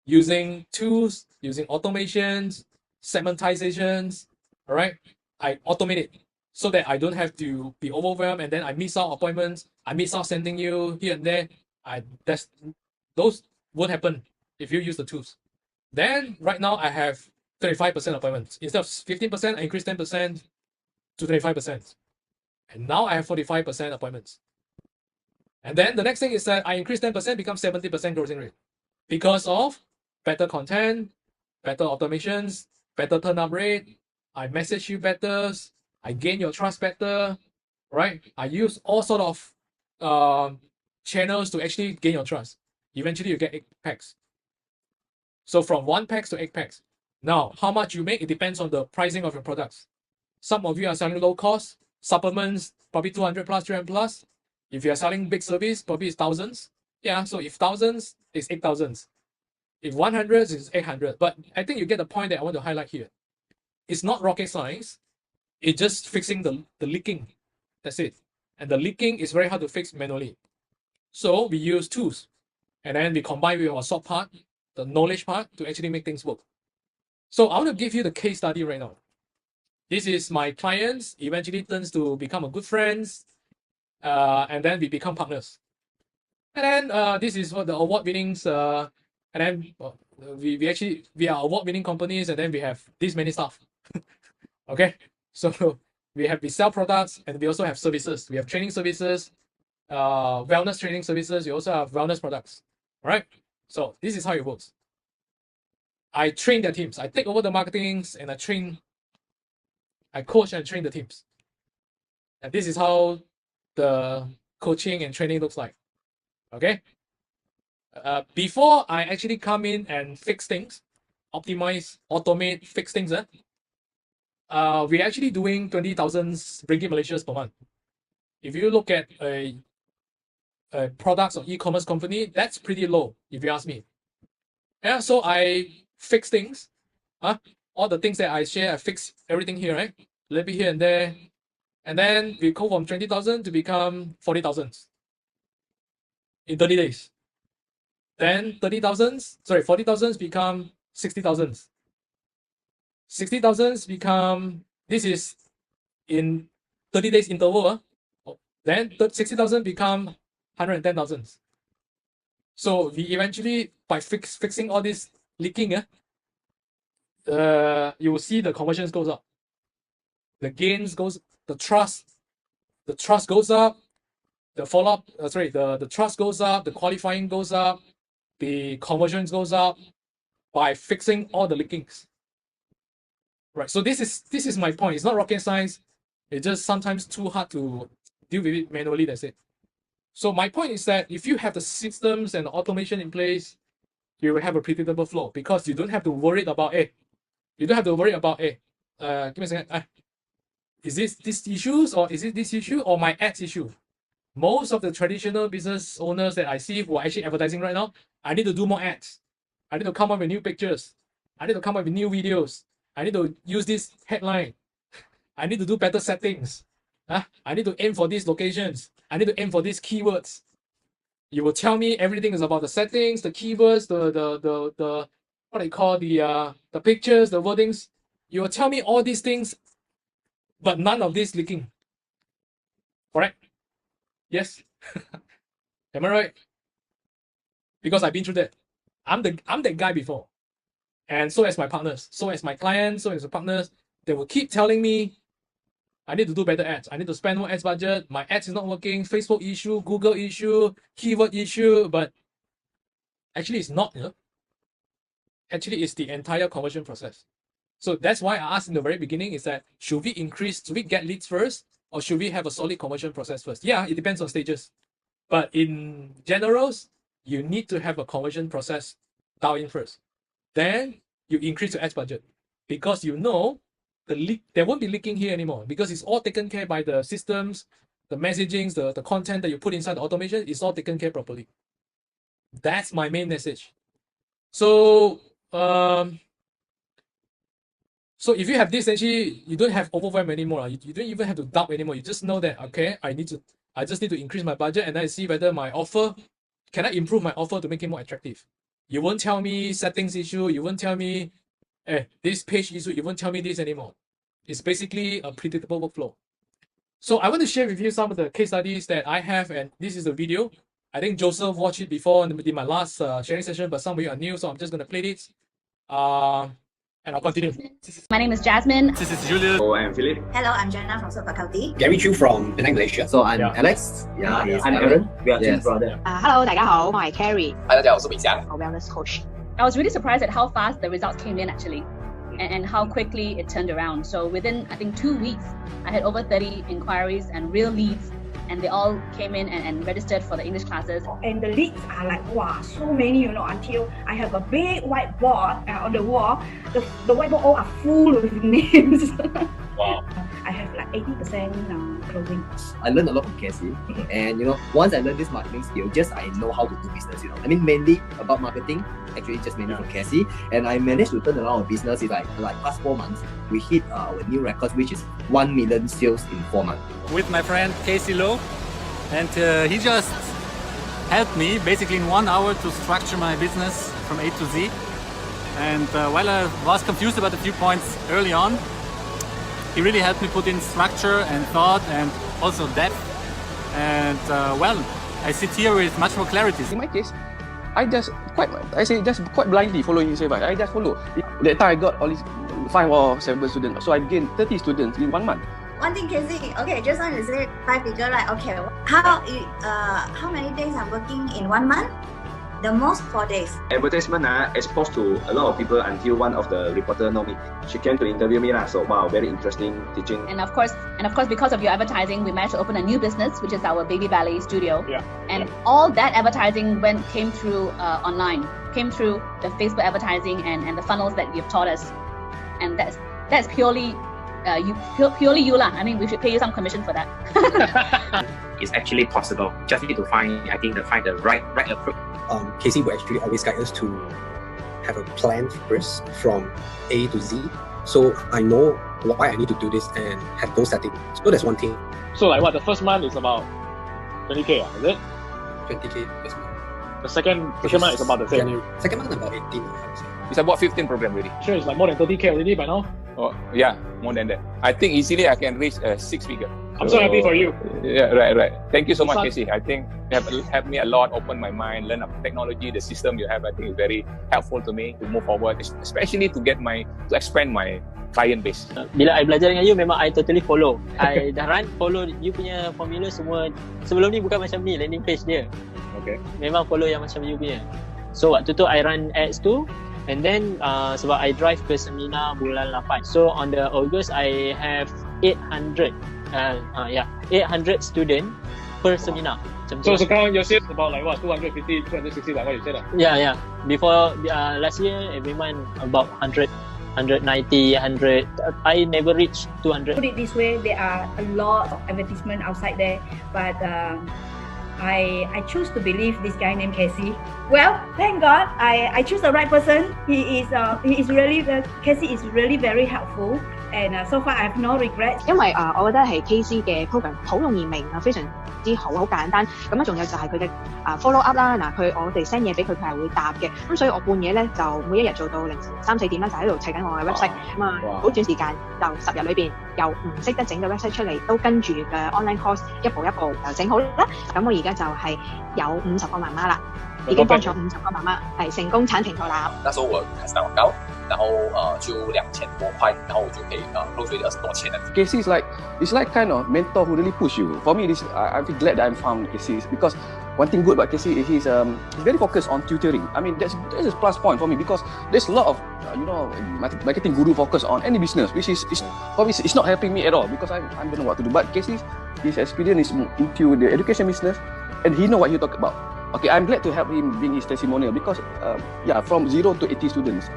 using tools, using automations, segmentizations. All right, I automate it so that I don't have to be overwhelmed, and then I miss out appointments. I miss out sending you here and there. Those won't happen if you use the tools. Then right now I have 35% appointments. Instead of 15%, I increase 10% to 25%. And now I have 45% appointments. And then the next thing is that I increase 10%, becomes 70% closing rate. Because of better content, better automations, better turn-up rate, I message you better, I gain your trust better, right? I use all sort of channels to actually gain your trust. Eventually you get 8 packs. So from 1 packs to 8 packs. Now, how much you make, it depends on the pricing of your products. Some of you are selling low cost, supplements, probably 200 plus, 300 plus. If you're selling big service, probably it's thousands. Yeah, so if thousands, it's 8,000. If 100 is 800. But I think you get the point that I want to highlight here. It's not rocket science. It's just fixing the leaking. That's it. And the leaking is very hard to fix manually. So we use tools. And then we combine with our soft part, the knowledge part, to actually make things work. So I want to give you the case study right now. This is my clients, eventually turns to become a good friends, and then we become partners. And then this is what the award winnings, and then we are award winning companies, and then we have this many staff. Okay, so we sell products, and we also have services. We have training services, wellness training services. We also have wellness products. All right, so this is how it works. I train their teams. I take over the marketings, and I coach and train the teams. And this is how the coaching and training looks like. Okay. Before I actually come in and fix things, optimize, automate, fix things, we're actually doing 20,000 Ringgit Malaysias per month. If you look at a products or e-commerce company, that's pretty low, if you ask me. Yeah, so I fix things. All the things that I share, I fix everything here, right? A little bit here and there. And then we go from 20,000 to become 40,000 in 30 days. Then 40,000 become 60,000. 60,000 become, this is in 30 days interval. Then 60,000 become 110,000. So we eventually, by fixing all this leaking, you will see the conversions goes up. The gains goes, the trust goes up, the follow-up, the trust goes up, the qualifying goes up, the conversions goes up by fixing all the leakings. Right. So this is my point. It's not rocket science. It's just sometimes too hard to deal with it manually. That's it. So my point is that if you have the systems and the automation in place, you will have a predictable flow because you don't have to worry about give me a second. Is this issues or is it this issue or my ads issue? Most of the traditional business owners that I see who are actually advertising right now, I need to do more ads. I need to come up with new pictures. I need to come up with new videos. I need to use this headline. I need to do better settings. I need to aim for these locations. I need to aim for these keywords. You will tell me everything is about the settings, the keywords, the what they call the pictures, the wordings. You will tell me all these things, but none of this leaking. Correct? Yes. Am I right? Because I've been through that. I'm that guy before. And so as my partners, so as my clients, so as the partners, they will keep telling me I need to do better ads. I need to spend more ads budget. My ads is not working. Facebook issue, Google issue, keyword issue, but actually it's not, Actually it's the entire conversion process. So that's why I asked in the very beginning is that should we get leads first or should we have a solid conversion process first? Yeah, it depends on stages. But in generals, you need to have a conversion process dialed in first. Then you increase your ads budget because you know there won't be leaking here anymore because it's all taken care by the systems, the messagings, the content that you put inside the automation is all taken care properly. That's my main message. So if you have this, actually, you don't have overwhelm anymore. You don't even have to doubt anymore. You just know that, okay, I just need to increase my budget and then I see whether my offer, can I improve my offer to make it more attractive? You won't tell me settings issue. You won't tell me this page issue. You won't tell me this anymore. It's basically a predictable workflow. So I want to share with you some of the case studies that I have, and this is the video. I think Joseph watched it before in my last sharing session, but some of you are new, so I'm just going to play it. And I'll continue. My name is Jasmine. This is Julius. Oh, I'm Philip. Hello, I'm Jenna from South Faculty. Gary Chu from Penang, Malaysia. So I'm Alex. I'm Aaron. We are twin brother. Hello, 大家好，我係 Carrie， Hi， 大家好，我是米翔。 wellness coach。 I was really surprised at how fast the results came in actually, and how quickly it turned around. So within, I think, 2 weeks, I had over 30 inquiries and real leads, and they all came in and registered for the English classes. And the leads are like, wow, so many, until I have a big whiteboard on the wall. The whiteboard all are full with names. Wow. I have like 80% closing. I learned a lot from Cassie, and once I learned this marketing skill, I know how to do business. I mean, mainly about marketing, actually just mainly from Cassie, and I managed to turn around our business in like past 4 months. We hit our new record, which is 1 million sales in 4 months. With my friend Casey Lowe, and he just helped me basically in 1 hour to structure my business from A to Z. And while I was confused about a few points early on, he really helped me put in structure and thought and also depth. And well, I sit here with much more clarity. In my case, I just quite blindly following his advice. I just follow. That time I got all these 5 or 7 students, so I gained 30 students in 1 month. One thing, Casey. Okay, just now you said 5 figure, right? Okay, how many days I'm working in 1 month? The most 4 days. Advertisement exposed to a lot of people until one of the reporter know me. She came to interview me so wow, very interesting teaching. And of course, because of your advertising, we managed to open a new business, which is our Baby Ballet studio. And all that advertising came through online, came through the Facebook advertising and the funnels that you've taught us. And that's purely you lah. I mean, we should pay you some commission for that. It's actually possible. Just need to find the right approach. Casey will actually always guide us to have a plan first from A to Z. So I know why I need to do this and have goal setting. So that's one thing. So like what, the first month is about 20k, is it? 20k first month. The second month is about the same. Second month about 18, I would say. It's about 15 program already. Sure, it's like more than 30k already by now. Oh yeah, more than that. I think easily I can reach 6 figure. I'm so happy for you. Yeah, right. Thank you so much, Casey. I think you have helped me a lot, open my mind, learn about technology, the system you have. I think is very helpful to me to move forward, especially to expand my client base. Bila I belajar dengan you, memang I totally follow. I dah follow you punya formula semua. Sebelum ni bukan macam ni landing page dia. Okay. Memang follow yang macam you punya. So waktu tu I run ads tu. And then sebab I drive ke seminar bulan 8. So on the August I have 800 student per seminar. So sekarang your sales about like what 250, 260 like what you said lah. Yeah. Before last year, every month about 100, 190, 100. I never reached 200. Put it this way, there are a lot of advertisement outside there, but I choose to believe this guy named Casey. Well, thank God, I choose the right person. He is really Casey is really very helpful, and so far I have no regrets. 因為我覺得係 KC 嘅 program 好容易明啊，非常之好，好簡單。咁啊，仲有就係佢嘅follow up 啦。嗱，我哋 send 嘢俾佢，佢係會答嘅。咁所以我半夜咧就每一日做到凌晨3、4點啦，就喺度砌緊我嘅 website。咁啊，好短時間就10日裏邊由唔識得整個 website 出嚟，都跟住嘅 online course 一步一步就整好啦。咁我而家就係有50個媽媽啦，已經幫咗50個媽媽係成功產平台啦。那時候我開始打廣告，然後就2000多塊，然後我就可以close with 20多千的。Casey is like kind of mentor who really push you. For me, I feel glad that I'm found Casey because one thing good about Casey is he's very focused on tutoring. I mean, that's a plus point for me because there's a lot of marketing guru focus on any business, which is for me it's not helping me at all because I don't know what to do. But Casey, his experience is into the education business, and he know what he talk about. Okay, I'm glad to help him bring his testimonial because from 0 to 80 students.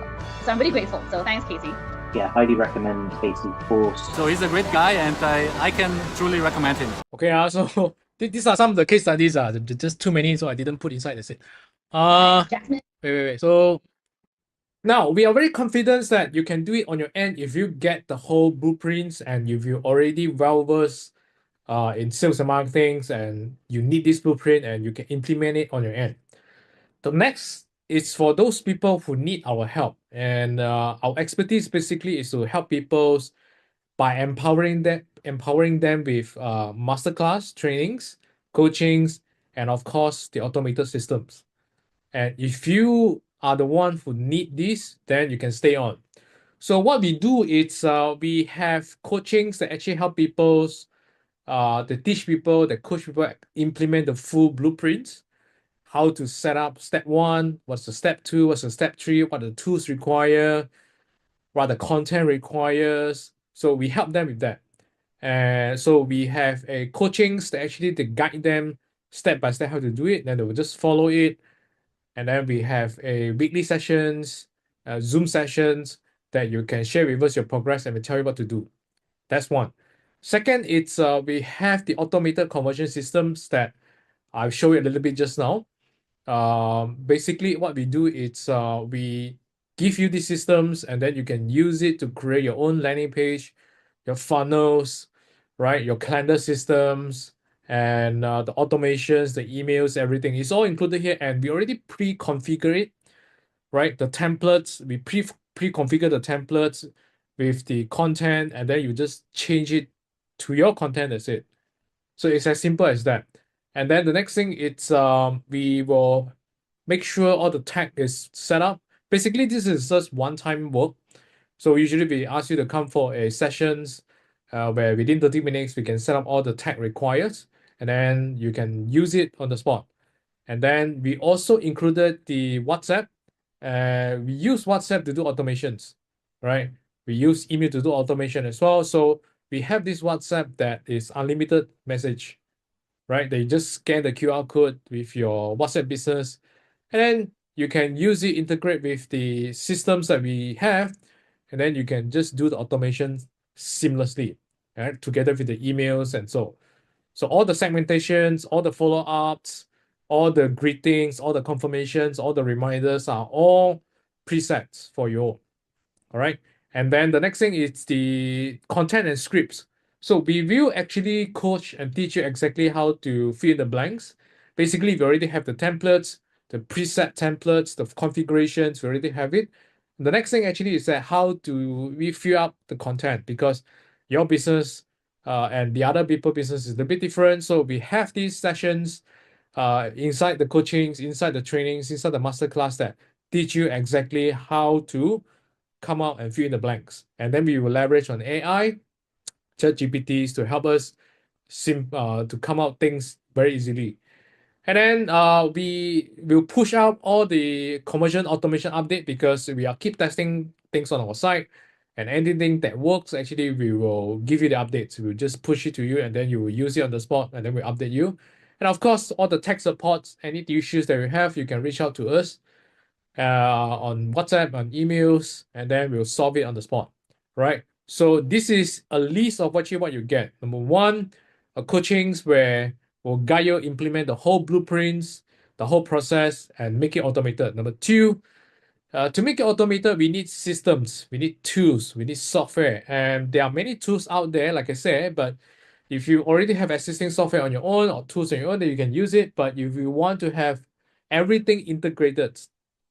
So I'm really grateful. So thanks, Casey. Yeah, highly recommend Casey's course. So he's a great guy, and I can truly recommend him. Okay, so these are some of the case studies. Just too many, so I didn't put inside. That's it. Wait. So now we are very confident that you can do it on your end if you get the whole blueprints and if you already well versed in sales and marketing, and you need this blueprint and you can implement it on your end. The next is for those people who need our help, and our expertise basically is to help people by empowering them with masterclass trainings, coachings, and of course the automated systems. And if you are the one who need this, then you can stay on. So what we do is we have coachings that actually help people, they teach people, they coach people implement the full blueprints, how to set up step 1, what's the step 2, what's the step 3, what the tools require, what the content requires. So we help them with that. And so we have a coachings that actually they guide them step by step how to do it. Then they will just follow it. And then we have a weekly sessions, Zoom sessions that you can share with us your progress and we tell you what to do. That's one. Second, it's we have the automated conversion systems that I'll show you a little bit just now. Basically, what we do is we give you these systems and then you can use it to create your own landing page, your funnels, right? Your calendar systems, and the automations, the emails, everything is all included here. And we already pre-configure it, right? The templates, we pre-configure the templates with the content, and then you just change it to your content. That's it. So it's as simple as that. And then the next thing, it's we will make sure all the tag is set up. Basically, this is just one-time work. So usually we ask you to come for a sessions where within 30 minutes, we can set up all the tag required, and then you can use it on the spot. And then we also included the WhatsApp. We use WhatsApp to do automations, right? We use email to do automation as well. So we have this WhatsApp that is unlimited message, right? They just scan the QR code with your WhatsApp business, and then you can use it, integrate with the systems that we have, and then you can just do the automation seamlessly, right? Together with the emails and so. So all the segmentations, all the follow-ups, all the greetings, all the confirmations, all the reminders are all presets for you. All right. And then the next thing is the content and scripts. So we will actually coach and teach you exactly how to fill in the blanks. Basically, we already have the templates, the preset templates, the configurations, we already have it. The next thing actually is that how do we fill up the content, because your business and the other people business is a bit different. So we have these sessions inside the coachings, inside the trainings, inside the masterclass that teach you exactly how to come out and fill in the blanks. And then we will leverage on AI, ChatGPTs to help us to come out things very easily. And then we will push out all the conversion automation update because we are keep testing things on our site, and anything that works, actually, we will give you the updates. We'll just push it to you and then you will use it on the spot and then we update you. And of course, all the tech supports, any issues that you have, you can reach out to us on WhatsApp, on emails, and then we'll solve it on the spot, right? So this is a list of what you get. Number one, a coachings where we'll guide you implement the whole blueprints, the whole process, and make it automated. Number two, to make it automated, we need systems, we need tools, we need software, and there are many tools out there, like I said, but if you already have existing software on your own or tools on your own, then you can use it. But if you want to have everything integrated,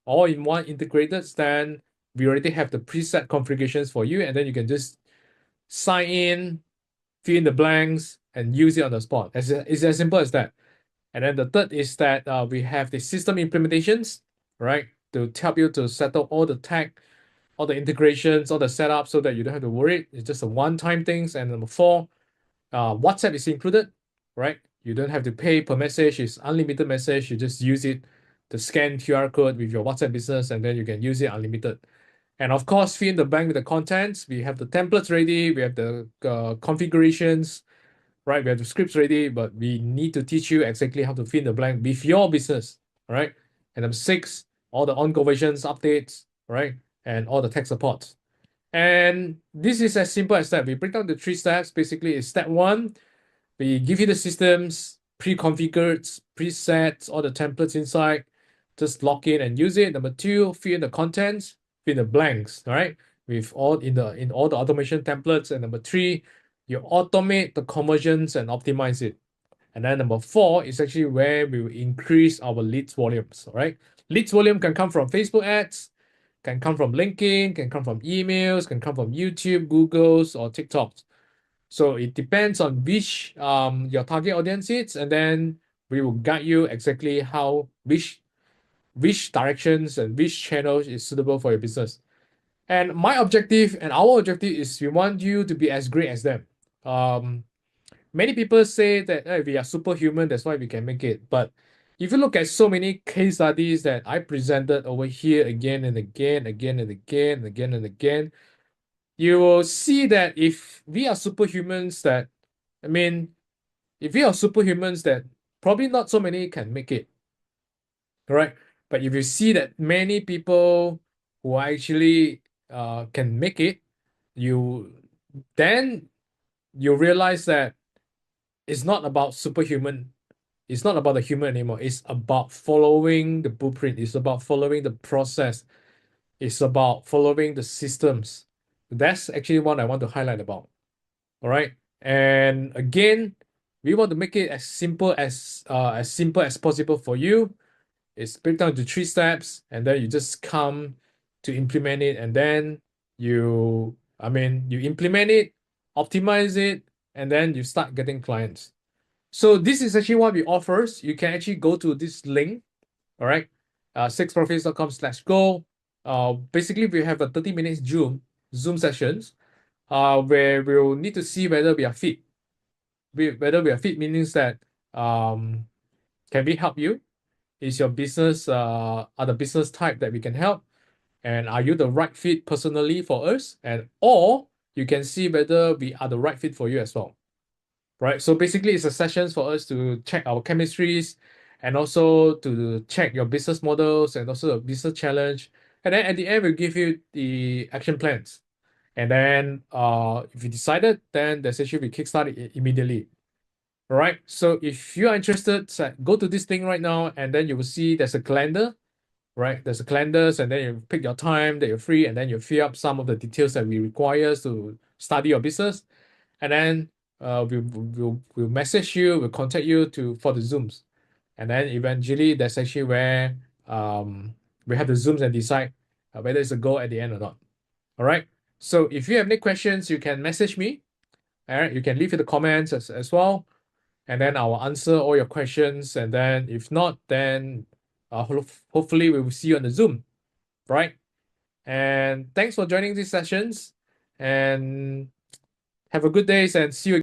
all in one integrated, then we already have the preset configurations for you, and then you can just sign in, fill in the blanks, and use it on the spot. It's as simple as that. And then the third is that we have the system implementations, right, to help you to settle all the tech, all the integrations, all the setup, so that you don't have to worry. It's just a one-time things. And number four, WhatsApp is included, right? You don't have to pay per message. It's unlimited message. You just use it to scan QR code with your WhatsApp business, and then you can use it unlimited. And of course, fill in the blank with the contents. We have the templates ready. We have the configurations, right? We have the scripts ready, but we need to teach you exactly how to fill in the blank with your business, right? And number six, all the ongoing versions, updates, right? And all the tech support. And this is as simple as that. We break down the 3 steps. Basically, it's step one, we give you the systems, pre-configured, presets, all the templates inside. Just log in and use it. Number two, fill in the contents, fill in the blanks, all right? With all in all the automation templates. And number three, you automate the conversions and optimize it. And then number four is actually where we will increase our leads volumes, all right? Leads volume can come from Facebook ads, can come from LinkedIn, can come from emails, can come from YouTube, Google's, or TikTok's. So it depends on which your target audience is, and then we will guide you exactly how which directions and which channels is suitable for your business. And my objective and our objective is we want you to be as great as them. Many people say that hey, we are superhuman, that's why we can make it. But if you look at so many case studies that I presented over here again and again, you will see that if we are superhumans, probably not so many can make it. Correct? But if you see that many people who actually can make it, then you realize that it's not about superhuman. It's not about the human anymore. It's about following the blueprint. It's about following the process. It's about following the systems. That's actually what I want to highlight about. All right. And again, we want to make it as simple as possible for you. It's break down to 3 steps, and then you just come to implement it, and then you implement it, optimize it, and then you start getting clients. So this is actually what we offer. You can actually go to this link, all right, sixprofits.com/go. Basically, we have a 30 minutes Zoom sessions, where we'll need to see whether we are fit. Whether we are fit means that can we help you? Is your business are the business type that we can help? And are you the right fit personally for us? Or you can see whether we are the right fit for you as well. Right? So basically it's a sessions for us to check our chemistries and also to check your business models and also a business challenge. And then at the end, we'll give you the action plans. And then if you decided, then the session will kickstart it immediately. All right. So if you are interested, go to this thing right now, and then you will see there's a calendar, right? There's a calendars, and then you pick your time that you're free, and then you fill up some of the details that we require to study your business, and then we'll message you, we'll contact you for the Zooms, and then eventually that's actually where we have the Zooms and decide whether it's a go at the end or not. All right. So if you have any questions, you can message me. All right. You can leave in the comments as well. And then I will answer all your questions. And then if not, then hopefully we will see you on the Zoom, right? And thanks for joining these sessions. And have a good day and see you again.